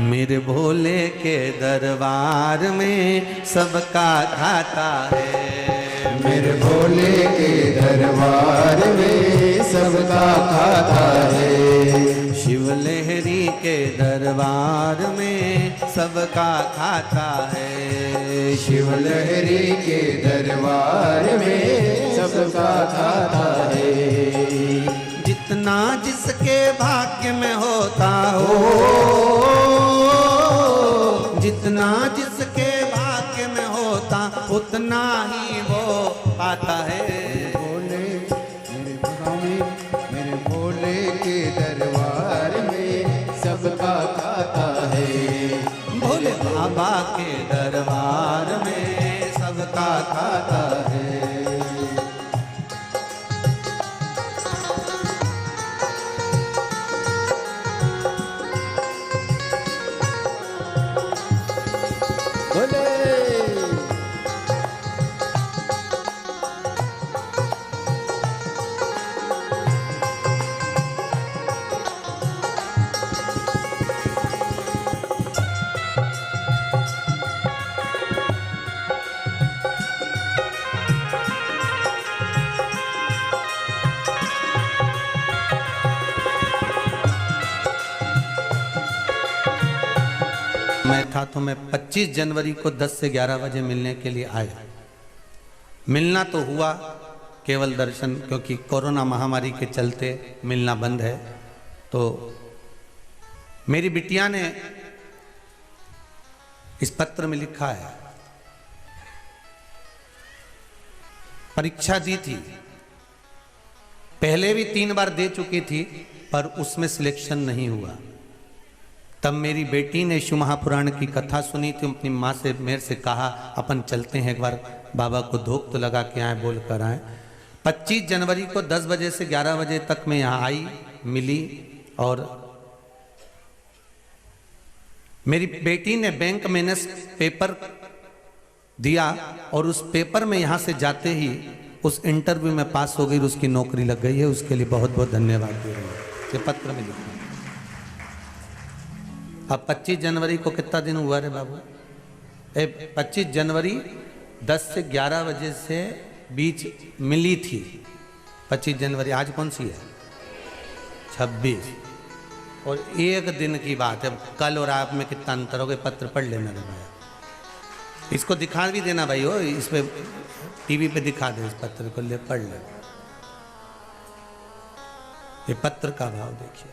मेरे भोले के दरबार में सबका खाता है, मेरे भोले के दरबार में सबका खाता है। शिव लहरी के दरबार में सबका खाता है, शिव लहरी के दरबार में सबका खाता है। जितना जिसके भाग्य में होता हो, जितना जिसके भाग्य में होता उतना ही वो पाता है। भोले मेरे स्वामी मेरे भोले के दरबार में सबका खाता है। भोले बाबा के दरबार में सबका खाता है। भोले मैं था तो मैं 25 जनवरी को 10 से 11 बजे मिलने के लिए आया। मिलना तो हुआ, केवल दर्शन, क्योंकि कोरोना महामारी के चलते मिलना बंद है। तो मेरी बिटिया ने इस पत्र में लिखा है, परीक्षा दी थी, पहले भी 3 बार दे चुकी थी, पर उसमें सिलेक्शन नहीं हुआ। तब मेरी बेटी ने शिव महापुराण की कथा सुनी थी, अपनी माँ से मेरे से कहा अपन चलते हैं एक बार बाबा को धूप तो लगा के आए, बोल कर आए। 25 जनवरी को 10 बजे से 11 बजे तक मैं यहाँ आई, मिली, और मेरी बेटी ने बैंक मैनेज पेपर दिया और उस पेपर में यहाँ से जाते ही उस इंटरव्यू में पास हो गई, उसकी नौकरी लग गई है। उसके लिए बहुत बहुत धन्यवाद दे रही हूँ। ये पत्र में लिखा। अब 25 जनवरी को कितना दिन हुआ रे बाबू? 25 जनवरी 10 से 11 बजे से बीच मिली थी। 25 जनवरी आज कौन सी है? 26। और एक दिन की बात है। कल और आज में कितना अंतर हो गया? पत्र पढ़ लेना रे भाई, इसको दिखा भी देना भाई हो, इस पे टीवी पे दिखा दे, इस पत्र को ले पढ़ ले। ये पत्र का भाव देखिए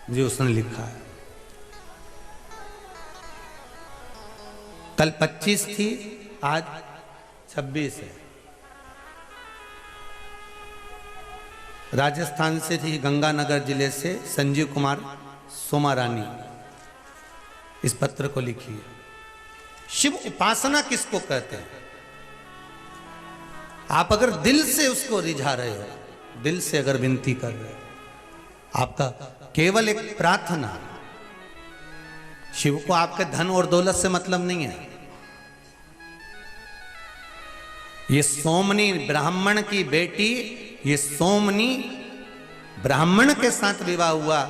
जो उसने लिखा है। कल 25 थी, आज 26 है। राजस्थान से थी, गंगानगर जिले से संजीव कुमार सोमारानी इस पत्र को लिखी है। शिव उपासना किसको कहते हैं? आप अगर दिल से उसको रिझा रहे हो, दिल से अगर विनती कर रहे हो, आपका केवल एक प्रार्थना, शिव को आपके धन और दौलत से मतलब नहीं है। ये सोमनी ब्राह्मण की बेटी, ये सोमनी ब्राह्मण के साथ विवाह हुआ,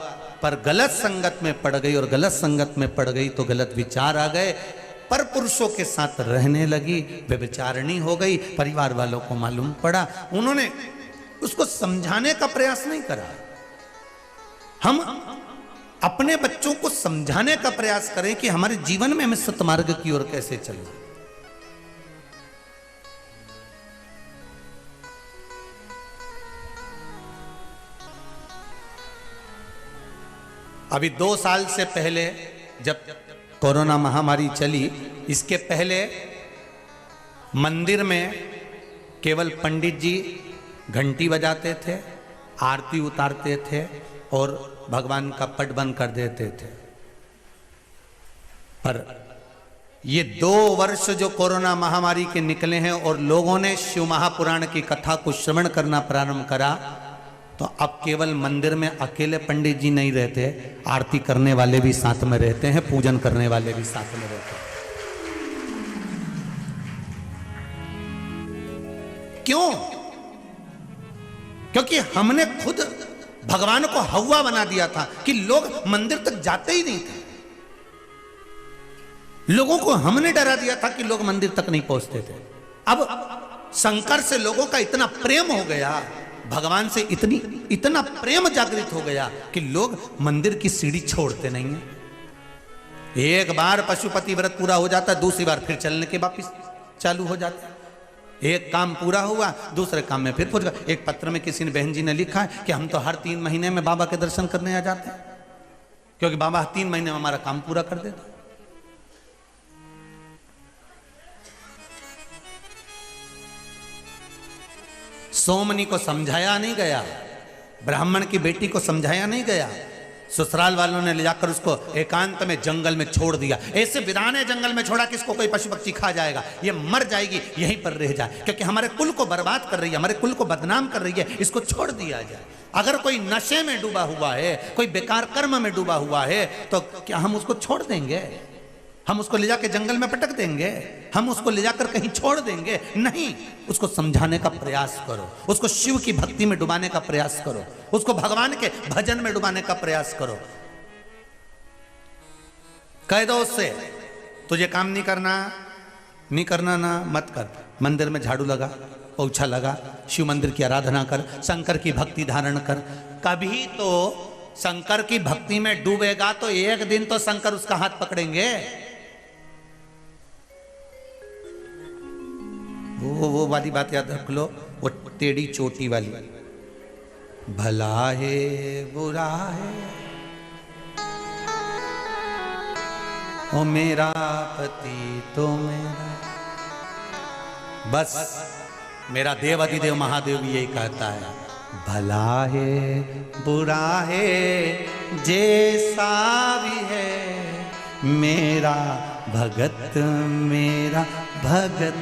पर गलत संगत में पड़ गई, और गलत संगत में पड़ गई तो गलत विचार आ गए, पर पुरुषों के साथ रहने लगी, व्यभिचारिणी हो गई। परिवार वालों को मालूम पड़ा, उन्होंने उसको समझाने का प्रयास नहीं करा। हम अपने बच्चों को समझाने का प्रयास करें कि हमारे जीवन में हमें सतमार्ग की ओर कैसे चलना। अभी 2 साल से पहले जब कोरोना महामारी चली, इसके पहले मंदिर में केवल पंडित जी घंटी बजाते थे, आरती उतारते थे और भगवान का पट बंद कर देते थे। पर ये 2 वर्ष जो कोरोना महामारी के निकले हैं और लोगों ने शिव महापुराण की कथा को श्रवण करना प्रारंभ करा, तो अब केवल मंदिर में अकेले पंडित जी नहीं रहते, आरती करने वाले भी साथ में रहते हैं, पूजन करने वाले भी साथ में रहते हैं। क्यों? क्योंकि हमने खुद भगवान को हवा बना दिया था कि लोग मंदिर तक जाते ही नहीं थे। लोगों को हमने डरा दिया था कि लोग मंदिर तक नहीं पहुंचते थे। अब शंकर से लोगों का इतना प्रेम हो गया, भगवान से इतना प्रेम जागृत हो गया कि लोग मंदिर की सीढ़ी छोड़ते नहीं है। एक बार पशुपति व्रत पूरा हो जाता है, दूसरी बार फिर चलने के वापिस चालू हो जाता है। एक काम पूरा हुआ, दूसरे काम में फिर पहुंच गया। एक पत्र में किसी ने, बहन जी ने लिखा है कि हम तो हर 3 महीने में बाबा के दर्शन करने आ जाते हैं, क्योंकि बाबा 3 महीने में हमारा काम पूरा कर देता। सोमनी को समझाया नहीं गया, ब्राह्मण की बेटी को समझाया नहीं गया, ससुराल वालों ने ले जाकर उसको एकांत में जंगल में छोड़ दिया। ऐसे विधाने जंगल में छोड़ा कि इसको कोई पशु पक्षी खा जाएगा, ये मर जाएगी, यहीं पर रह जाए, क्योंकि हमारे कुल को बर्बाद कर रही है, हमारे कुल को बदनाम कर रही है, इसको छोड़ दिया जाए। अगर कोई नशे में डूबा हुआ है, कोई बेकार कर्म में डूबा हुआ है, तो क्या हम उसको छोड़ देंगे? हम उसको ले जाकर जंगल में पटक देंगे? हम उसको ले जाकर कहीं छोड़ देंगे? नहीं, उसको समझाने का प्रयास करो, उसको शिव की भक्ति में डुबाने का प्रयास करो, उसको भगवान के भजन में डुबाने का प्रयास करो। कह दो उससे, तुझे काम नहीं करना ना, मत कर। मंदिर में झाड़ू लगा, पोछा लगा, शिव मंदिर की आराधना कर, शंकर की भक्ति धारण कर। कभी तो शंकर की भक्ति में डूबेगा तो एक दिन तो शंकर उसका हाथ पकड़ेंगे। वो वाली बात याद रख लो, वो टेढ़ी चोटी वाली, भला है बुरा है ओ मेरा पति तो मेरा, बस मेरा देव अधिदेव महादेव यही कहता है, भला है बुरा है जैसा भी है मेरा भगत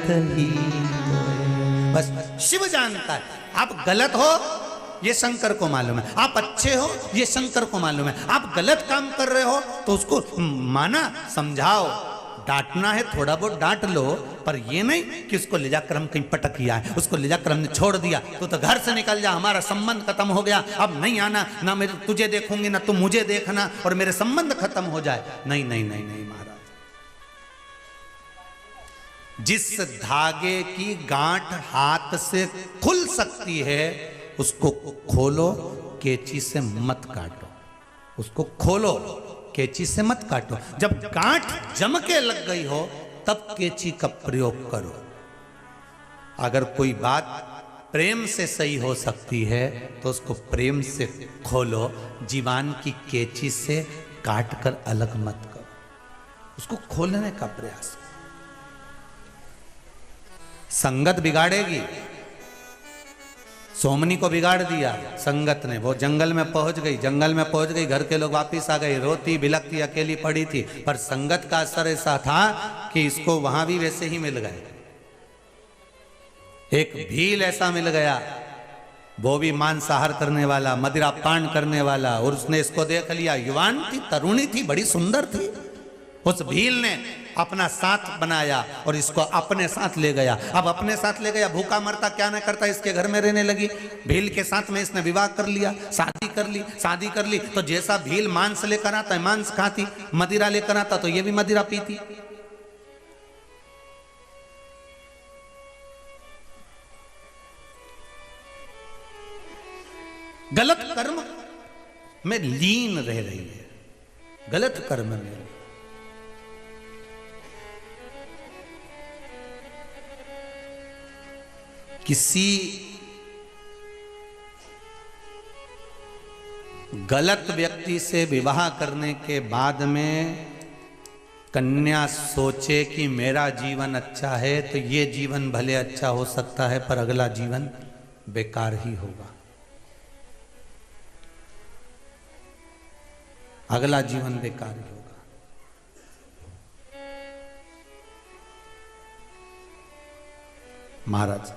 ही तो है। बस शिव जानता है, आप गलत हो ये शंकर को मालूम है, आप अच्छे हो ये शंकर को मालूम है, आप गलत काम कर रहे हो तो उसको माना, समझाओ, डांटना है थोड़ा बहुत डांट लो, पर ये नहीं कि उसको ले जाकर हम कहीं पटक किया है, उसको ले जाकर हमने छोड़ दिया तो घर से निकल जा, हमारा संबंध खत्म हो गया, अब नहीं आना, ना मैं तुझे देखूंगी ना तुम मुझे देखना, और मेरे संबंध खत्म हो जाए। नहीं नहीं नहीं नहीं महाराज, जिस धागे की गांठ हाथ से खुल सकती है उसको खोलो, कैंची से मत काटो, उसको खोलो, कैंची से मत काटो। जब गांठ जम के लग गई हो तब कैंची का प्रयोग करो। अगर कोई बात प्रेम से सही हो सकती है तो उसको प्रेम से खोलो, जीवान की कैंची से काट कर अलग मत करो, उसको खोलने का प्रयास करो। संगत बिगाड़ेगी, सोमनी को बिगाड़ दिया संगत ने, वो जंगल में पहुंच गई, घर के लोग वापिस आ गए, रोती बिलकती अकेली पड़ी थी, पर संगत का असर ऐसा था कि इसको वहां भी वैसे ही मिल गए। एक भील ऐसा मिल गया, वो भी मांसाहार करने वाला, मदिरा पान करने वाला, और उसने इसको देख लिया, युवान थी, तरुणी थी, बड़ी सुंदर थी। उस भील ने अपना साथ बनाया और इसको अपने साथ ले गया। अब अपने साथ ले गया, भूखा मरता क्या न करता, इसके घर में रहने लगी। भील के साथ में इसने विवाह कर लिया, शादी कर ली तो जैसा भील मांस लेकर आता है मांस खाती, मदिरा लेकर आता तो ये भी मदिरा पीती। गलत कर्म में लीन रह रही है, गलत कर्म में। किसी गलत व्यक्ति से विवाह करने के बाद में कन्या सोचे कि मेरा जीवन अच्छा है तो ये जीवन भले अच्छा हो सकता है, पर अगला जीवन बेकार ही होगा, अगला जीवन बेकार ही होगा। महाराज,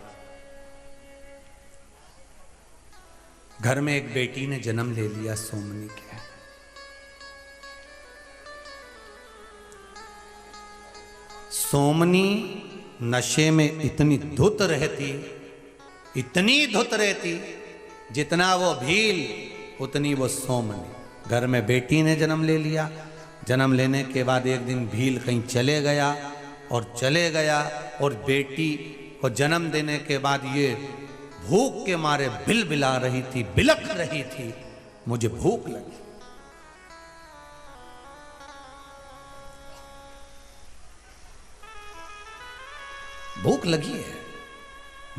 घर में एक बेटी ने जन्म ले लिया सोमनी के। सोमनी नशे में इतनी धुत रहती, जितना वो भील उतनी वो सोमनी। घर में बेटी ने जन्म ले लिया, जन्म लेने के बाद एक दिन भील कहीं चले गया और बेटी को जन्म देने के बाद ये भूख के मारे बिलबिला रही थी, बिलख रही थी, मुझे भूख लगी। भूख लगी है,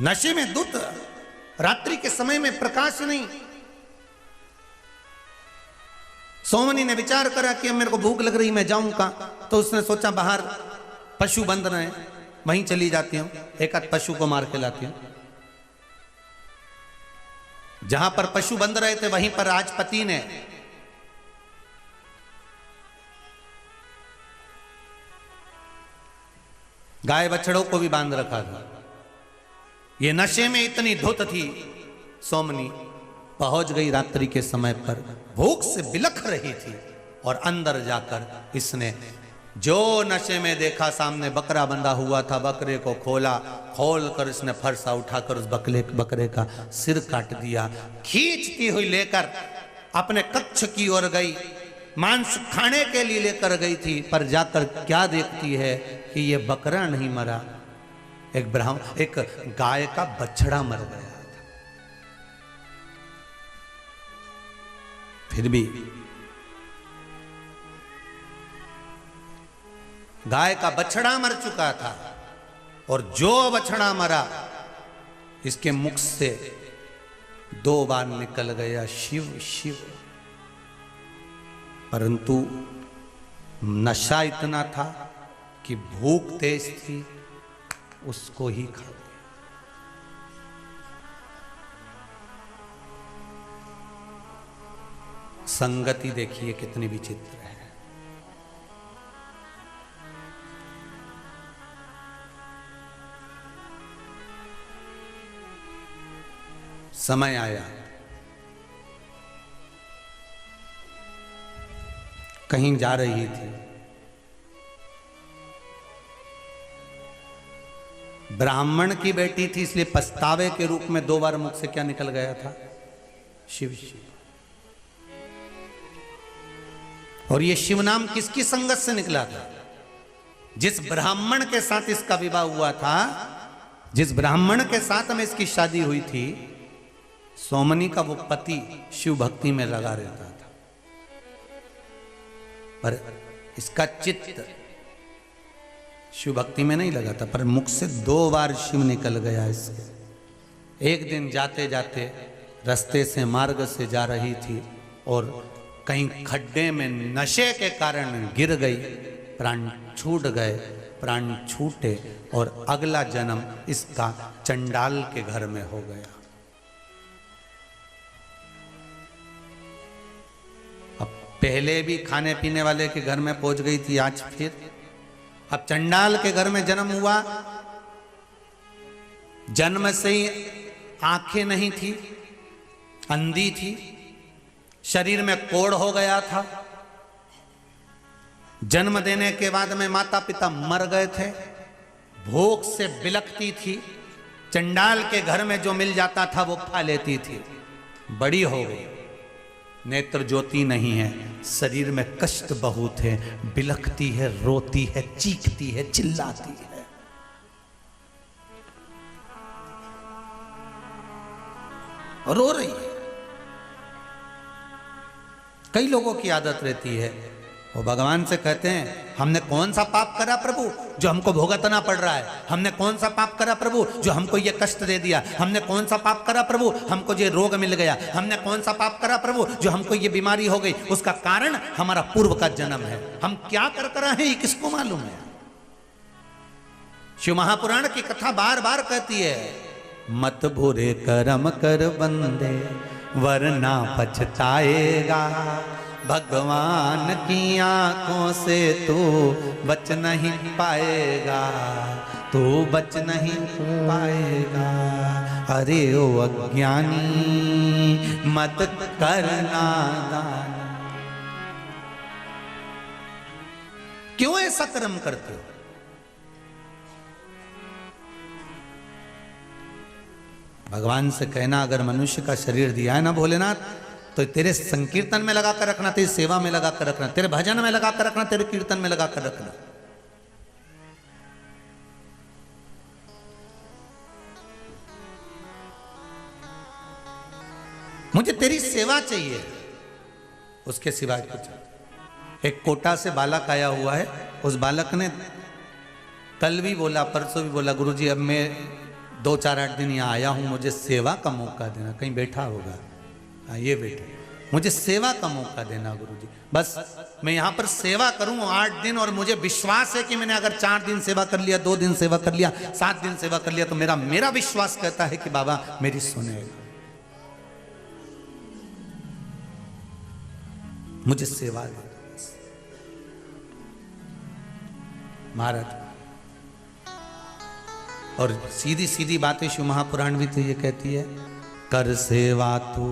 नशे में दूत, रात्रि के समय में प्रकाश नहीं। सोमनी ने विचार करा कि अब मेरे को भूख लग रही, मैं जाऊं कहां? तो उसने सोचा बाहर पशु बंध रहे हैं, वहीं चली जाती हूं, एक आध पशु को मार के लाती हूं। जहां पर पशु बंध रहे थे वहीं पर राजपति ने गाय बछड़ों को भी बांध रखा था। ये नशे में इतनी धुत थी, सोमनी पहुंच गई रात्रि के समय पर, भूख से बिलख रही थी, और अंदर जाकर इसने जो नशे में देखा, सामने बकरा बंधा हुआ था, बकरे को खोला, खोल कर इसने फरसा उठाकर उस बकरे का सिर काट दिया। खींचती हुई लेकर अपने कक्ष की ओर गई, मांस खाने के लिए लेकर गई थी, पर जाकर क्या देखती है कि ये बकरा नहीं मरा, एक गाय का बछड़ा मर गया था। फिर भी गाय का बछड़ा मर चुका था, और जो बछड़ा मरा इसके मुख से 2 बार निकल गया शिव शिव। परंतु नशा इतना था कि भूख तेज थी, उसको ही खा गया। संगति देखिए कितनी विचित्र है। समय आया, कहीं जा रही थी, ब्राह्मण की बेटी थी, इसलिए पछतावे के रूप में 2 बार मुख से क्या निकल गया था? शिव शिव। और ये शिव नाम किसकी संगत से निकला था? जिस ब्राह्मण के साथ इसका विवाह हुआ था, जिस ब्राह्मण के साथ में इसकी शादी हुई थी, सोमनी का वो पति शिव भक्ति में लगा रहता था, पर इसका चित्त शिव भक्ति में नहीं लगा था, पर मुख से 2 बार शिव निकल गया इसके। एक दिन जाते जाते रास्ते से, मार्ग से जा रही थी, और कहीं खड्डे में नशे के कारण गिर गई, प्राण छूट गए। प्राण छूटे और अगला जन्म इसका चंडाल के घर में हो गया। पहले भी खाने पीने वाले के घर में पहुंच गई थी, आज फिर अब चंडाल के घर में जन्म हुआ। जन्म से ही आंखें नहीं थी, अंधी थी, शरीर में कोढ़ हो गया था। जन्म देने के बाद में माता पिता मर गए थे, भूख से बिलखती थी, चंडाल के घर में जो मिल जाता था वो खा लेती थी। बड़ी हो गई, नेत्र ज्योति नहीं है, शरीर में कष्ट बहुत है, बिलखती है, रोती है, चीखती है, चिल्लाती है। रो रही है। कई लोगों की आदत रहती है, वो भगवान से कहते हैं हमने कौन सा पाप करा प्रभु जो हमको भुगतना पड़ रहा है, हमने कौन सा पाप करा प्रभु जो हमको ये कष्ट दे दिया, हमने कौन सा पाप करा प्रभु हमको ये रोग मिल गया, हमने कौन सा पाप करा प्रभु जो हमको ये बीमारी हो गई। उसका कारण हमारा पूर्व का जन्म है। हम क्या कर करा है ये किसको मालूम है। शिव महापुराण की कथा बार बार कहती है, मत बुरे कर्म कर बंदे वरना पछताएगा, भगवान की आंखों से तू बच नहीं पाएगा, तू बच नहीं पाएगा। अरे ओ अज्ञानी मत करना दान। क्यों ऐसा कर्म करते हो? भगवान से कहना, अगर मनुष्य का शरीर दिया है ना भोलेनाथ, तो तेरे संकीर्तन में लगा कर रखना, तेरी सेवा में लगा कर रखना, तेरे भजन में लगा कर रखना, तेरे कीर्तन में लगा कर रखना। मुझे तेरी सेवा चाहिए, उसके सिवाय कुछ। एक कोटा से बालक आया हुआ है, उस बालक ने कल भी बोला, परसों भी बोला, गुरुजी अब मैं 2-4-8 दिन यहाँ आया हूँ, मुझे सेवा का मौका देना। कहीं बैठा होगा, ये बैठे, मुझे सेवा का मौका देना गुरुजी। बस मैं यहाँ पर सेवा करूँ 8 दिन, और मुझे विश्वास है कि मैंने अगर 4 दिन सेवा कर लिया, 2 दिन सेवा कर लिया, 7 दिन सेवा कर लिया, तो मेरा विश्वास कहता है कि बाबा मेरी सुनेगा। मुझे सेवा दे महाराज। और सीधी सीधी बातें शिव महापुराण भी तो ये कहती है, कर सेवा तू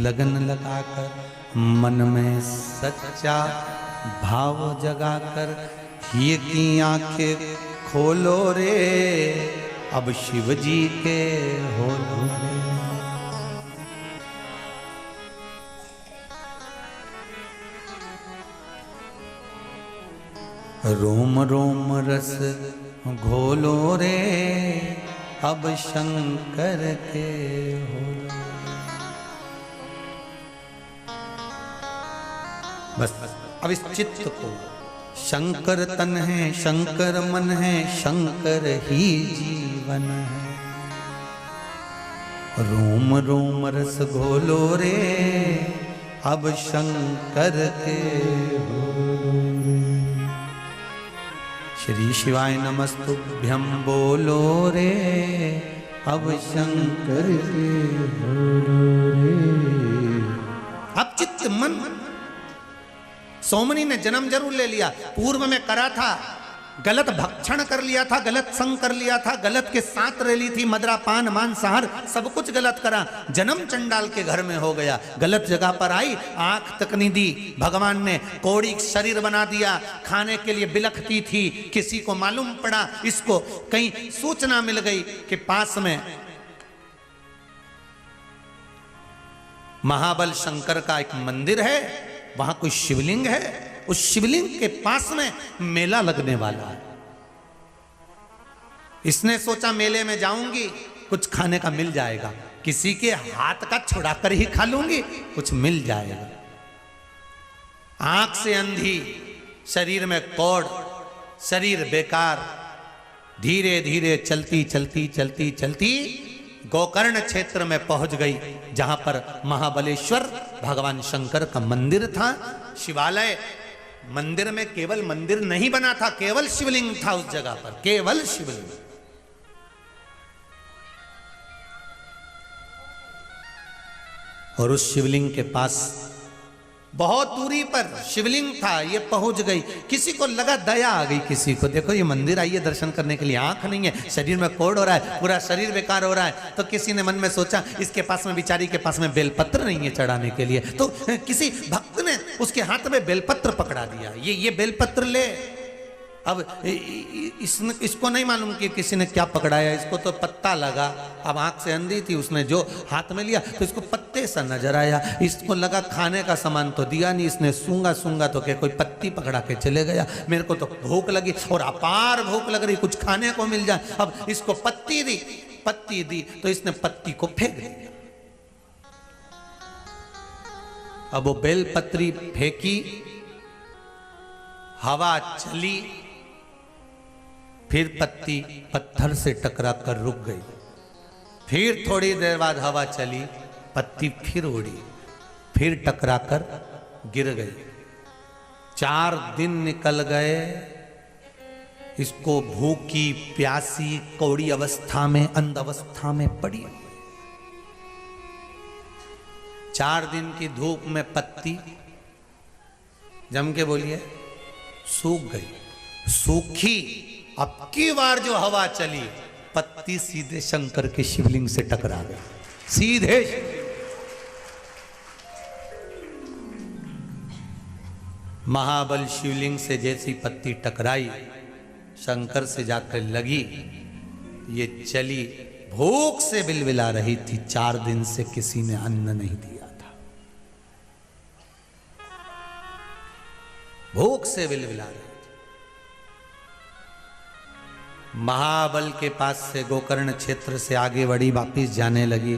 लगन लगाकर, मन में सच्चा भाव जगाकर, ये की आंखें खोलो रे, अब शिव जी के होलो रे। रोम रोम रस घोलो रे, अब शंकर के होलो। बस अब इस चित्त को, शंकर तन है, शंकर मन है, शंकर ही जीवन है। रोम रोम रस घोलो रे, अब शंकर के होलो। श्री शिवाय नमस्तुभ्यं बोलो रे, अब शंकर के बोलो रे। अब चित्त मन, सोमनी ने जन्म जरूर ले लिया, पूर्व में करा था, गलत भक्षण कर लिया था, गलत संग कर लिया था, गलत के साथ रह ली थी, मदरा पान मांसाहार सब कुछ गलत करा। जन्म चंडाल के घर में हो गया, गलत जगह पर आई, आंख तक नहीं दी, भगवान ने कौड़ी शरीर बना दिया, खाने के लिए बिलखती थी। किसी को मालूम पड़ा, इसको कहीं सूचना मिल गई कि पास में महाबल शंकर का एक मंदिर है, वहां कोई शिवलिंग है, उस शिवलिंग के पास में मेला लगने वाला है। इसने सोचा मेले में जाऊंगी, कुछ खाने का मिल जाएगा, किसी के हाथ का छुड़ा कर ही खा लूंगी, कुछ मिल जाएगा। आंख से अंधी, शरीर में कौड़, शरीर बेकार, धीरे धीरे चलती चलती चलती चलती गोकर्ण क्षेत्र में पहुंच गई, जहां पर महाबलेश्वर भगवान शंकर का मंदिर था। शिवालय मंदिर में केवल मंदिर नहीं बना था, केवल शिवलिंग था उस जगह पर, केवल शिवलिंग। और उस शिवलिंग के पास बहुत दूरी पर शिवलिंग था, ये पहुंच गई। किसी को लगा, दया आ गई किसी को, देखो ये मंदिर आई है दर्शन करने के लिए, आंख नहीं है, शरीर में कोढ़ हो रहा है, पूरा शरीर बेकार हो रहा है। तो किसी ने मन में सोचा, इसके पास में, बिचारी के पास में बेलपत्र नहीं है चढ़ाने के लिए, तो किसी भक्त ने उसके हाथ में बेलपत्र पकड़ा दिया, ये बेलपत्र ले। अब इसको नहीं मालूम कि किसी ने क्या पकड़ाया, इसको तो पत्ता लगा। अब आंख से अंधी थी, उसने जो हाथ में लिया तो इसको पत्ते सा नजर आया। इसको लगा खाने का सामान तो दिया नहीं, इसने सूंगा तो क्या कोई पत्ती पकड़ा के चले गया। मेरे को तो भूख लगी और अपार भूख लग रही, कुछ खाने को मिल जाए। अब इसको पत्ती दी तो इसने पत्ती को फेंक दिया। अब वो बेलपत्री फेंकी, हवा चली, फिर पत्ती पत्थर से टकरा कर रुक गई। फिर थोड़ी देर बाद हवा चली, पत्ती फिर उड़ी, फिर टकरा कर गिर गई। 4 दिन निकल गए, इसको भूखी प्यासी कौड़ी अवस्था में, अंध अवस्था में पड़ी। 4 दिन की धूप में पत्ती, जम के बोलिए, सूख गई। सूखी, अब की बार जो हवा चली, पत्ती सीधे शंकर के शिवलिंग से टकरा गई, सीधे। महाबल शिवलिंग से जैसी पत्ती टकराई, शंकर से जाकर लगी, ये चली। भूख से बिलबिला रही थी, 4 दिन से किसी ने अन्न नहीं दिया था, भूख से बिलबिला रही। महाबल के पास से गोकर्ण क्षेत्र से आगे बढ़ी, वापिस जाने लगी।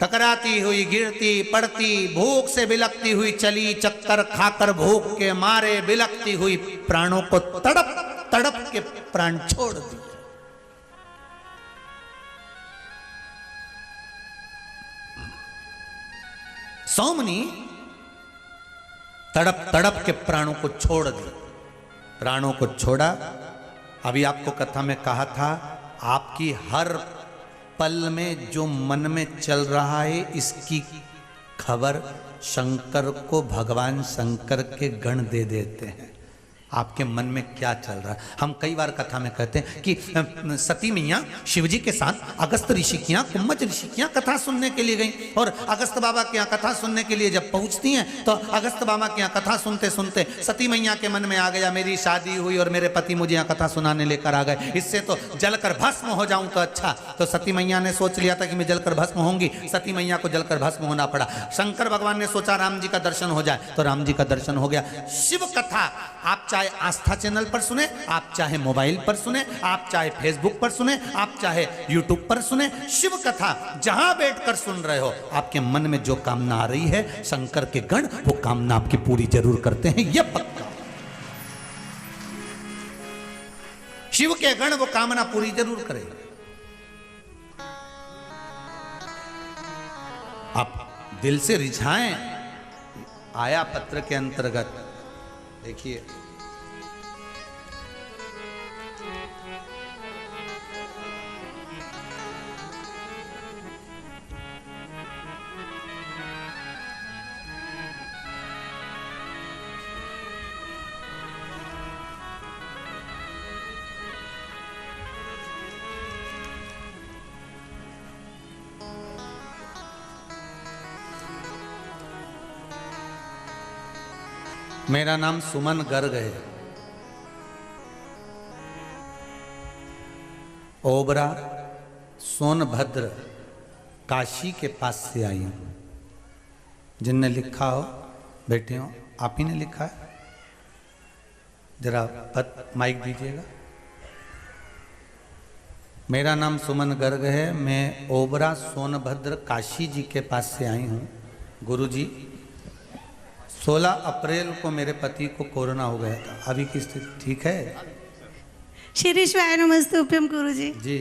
टकराती हुई, गिरती पड़ती, भूख से बिलकती हुई चली। चक्कर खाकर भूख के मारे बिलकती हुई प्राणों को तड़प तड़प के प्राण छोड़ दिए। सौमनी तड़प तड़प के प्राणों को छोड़ दी, प्राणों को छोड़ा। अभी आपको कथा में कहा था, आपकी हर पल में जो मन में चल रहा है इसकी खबर शंकर को भगवान शंकर के गण दे देते हैं। आपके मन में क्या चल रहा है। हम कई बार कथा में कहते हैं कि सती मैया शिवजी के साथ अगस्त ऋषि के यहाँ, कुम्मच ऋषि के यहाँ कथा सुनने के लिए गई, और अगस्त बाबा के यहाँ कथा सुनने के लिए जब पहुंचती हैं तो अगस्त बाबा के यहाँ कथा सुनते सुनते सती मैया के मन में आ गया, मेरी शादी हुई और मेरे पति मुझे यहाँ कथा सुनाने लेकर आ गए, इससे तो जलकर भस्म हो जाऊं तो अच्छा। तो सती मैया ने सोच लिया था कि मैं जलकर भस्म होंगी, सती मैया को जलकर भस्म होना पड़ा। शंकर भगवान ने सोचा राम जी का दर्शन हो जाए, तो राम जी का दर्शन हो गया। शिव कथा आप चाहे आस्था चैनल पर सुने, आप चाहे मोबाइल पर सुने, आप चाहे फेसबुक पर सुने, आप चाहे यूट्यूब पर सुने, शिव कथा जहां बैठकर सुन रहे हो, आपके मन में जो कामना आ रही है शंकर के गण वो कामना आपकी पूरी जरूर करते हैं, यह पक्का। शिव के गण वो कामना पूरी जरूर करेगा। आप दिल से रिझाएं। आया पत्र के अंतर्गत देखिए, मेरा नाम सुमन गर्ग है, ओबरा सोनभद्र काशी के पास से आई हूं। जिनने लिखा हो बैठे हो, आप ही ने लिखा है, जरा माइक दीजिएगा। मेरा नाम सुमन गर्ग है, मैं ओबरा सोनभद्र काशी जी के पास से आई हूं। गुरुजी 16 अप्रैल को मेरे पति को कोरोना हो गया था, अभी की स्थिति ठीक है? श्री शिवाय नमस्तुभ्यम गुरुजी। जी,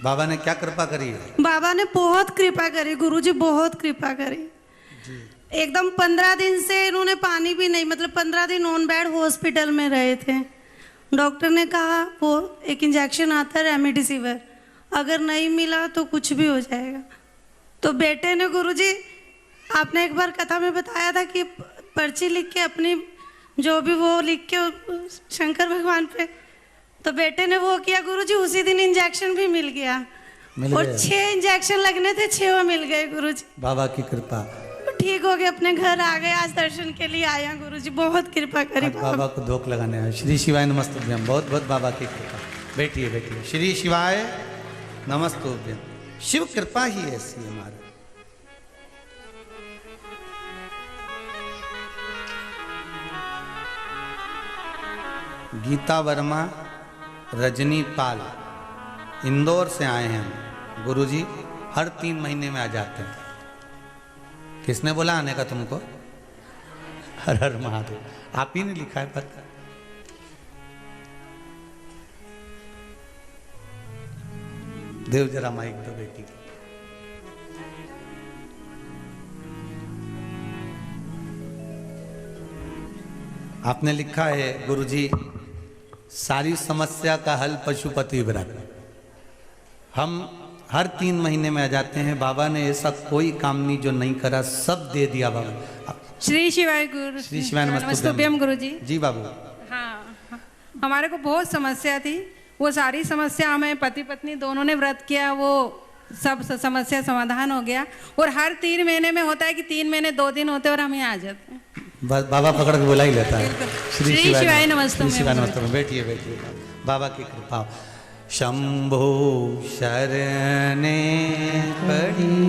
बाबा ने क्या कृपा करी है? बाबा ने बहुत कृपा करी गुरुजी, बहुत कृपा करी। एकदम 15 दिन से इन्होंने पानी भी नहीं, मतलब 15 दिन ऑन बेड हॉस्पिटल में रहे थे। डॉक्टर ने कहा वो एक इंजेक्शन आता है रेमडेसिविर, अगर नहीं मिला तो कुछ भी हो जाएगा। तो बेटे ने गुरुजी, आपने एक बार कथा में बताया था कि पर्ची लिख के अपनी जो भी वो लिख के शंकर भगवान पे, तो बेटे ने वो किया गुरुजी, उसी दिन इंजेक्शन भी मिल गया। और 6 इंजेक्शन लगने थे, 6 मिल गए गुरुजी, बाबा की कृपा। ठीक हो गए, अपने घर आ गए, आज दर्शन के लिए आया गुरुजी, बहुत कृपा करी बाबा को धोख लगाने आया। श्री शिवाय नमस्तुभ्यम, बहुत बहुत बाबा की कृपा। बैठिए बैठिए। श्री शिवाय नमस्तुभ्यम। शिव कृपा ही ऐसी है हमारे। गीता वर्मा, रजनी पाल, इंदौर से आए हैं हम। गुरुजी हर 3 महीने में आ जाते हैं। किसने बोला आने का तुमको? हर हर महादेव, आप ही ने लिखा है पत्र। देव जरा माइक दो बेटी को। आपने लिखा है गुरुजी, सारी समस्या का हल पशुपति व्रत। हम हर 3 महीने में आ जाते हैं। बाबा ने ऐसा कोई काम नहीं जो नहीं करा, सब दे दिया बाबा। श्री शिवाय गुरु। श्री शिवाय नमस्तुभ्यम गुरुजी। जी बाबू। हाँ, हमारे को बहुत समस्या थी, वो सारी समस्या हमें पति पत्नी दोनों ने व्रत किया, वो सब समस्या समाधान हो गया। और हर 3 महीने में होता है कि 3 महीने 2 दिन होते और हम यहाँ आ जाते हैं। बाबा पकड़ के बुला ही लेता है। श्री शिवाय नमस्तुभ्यम। श्री शिवाय नमस्तुभ्यम। बैठिए बैठिए, बाबा की कृपा। शंभो शरणे पड़ी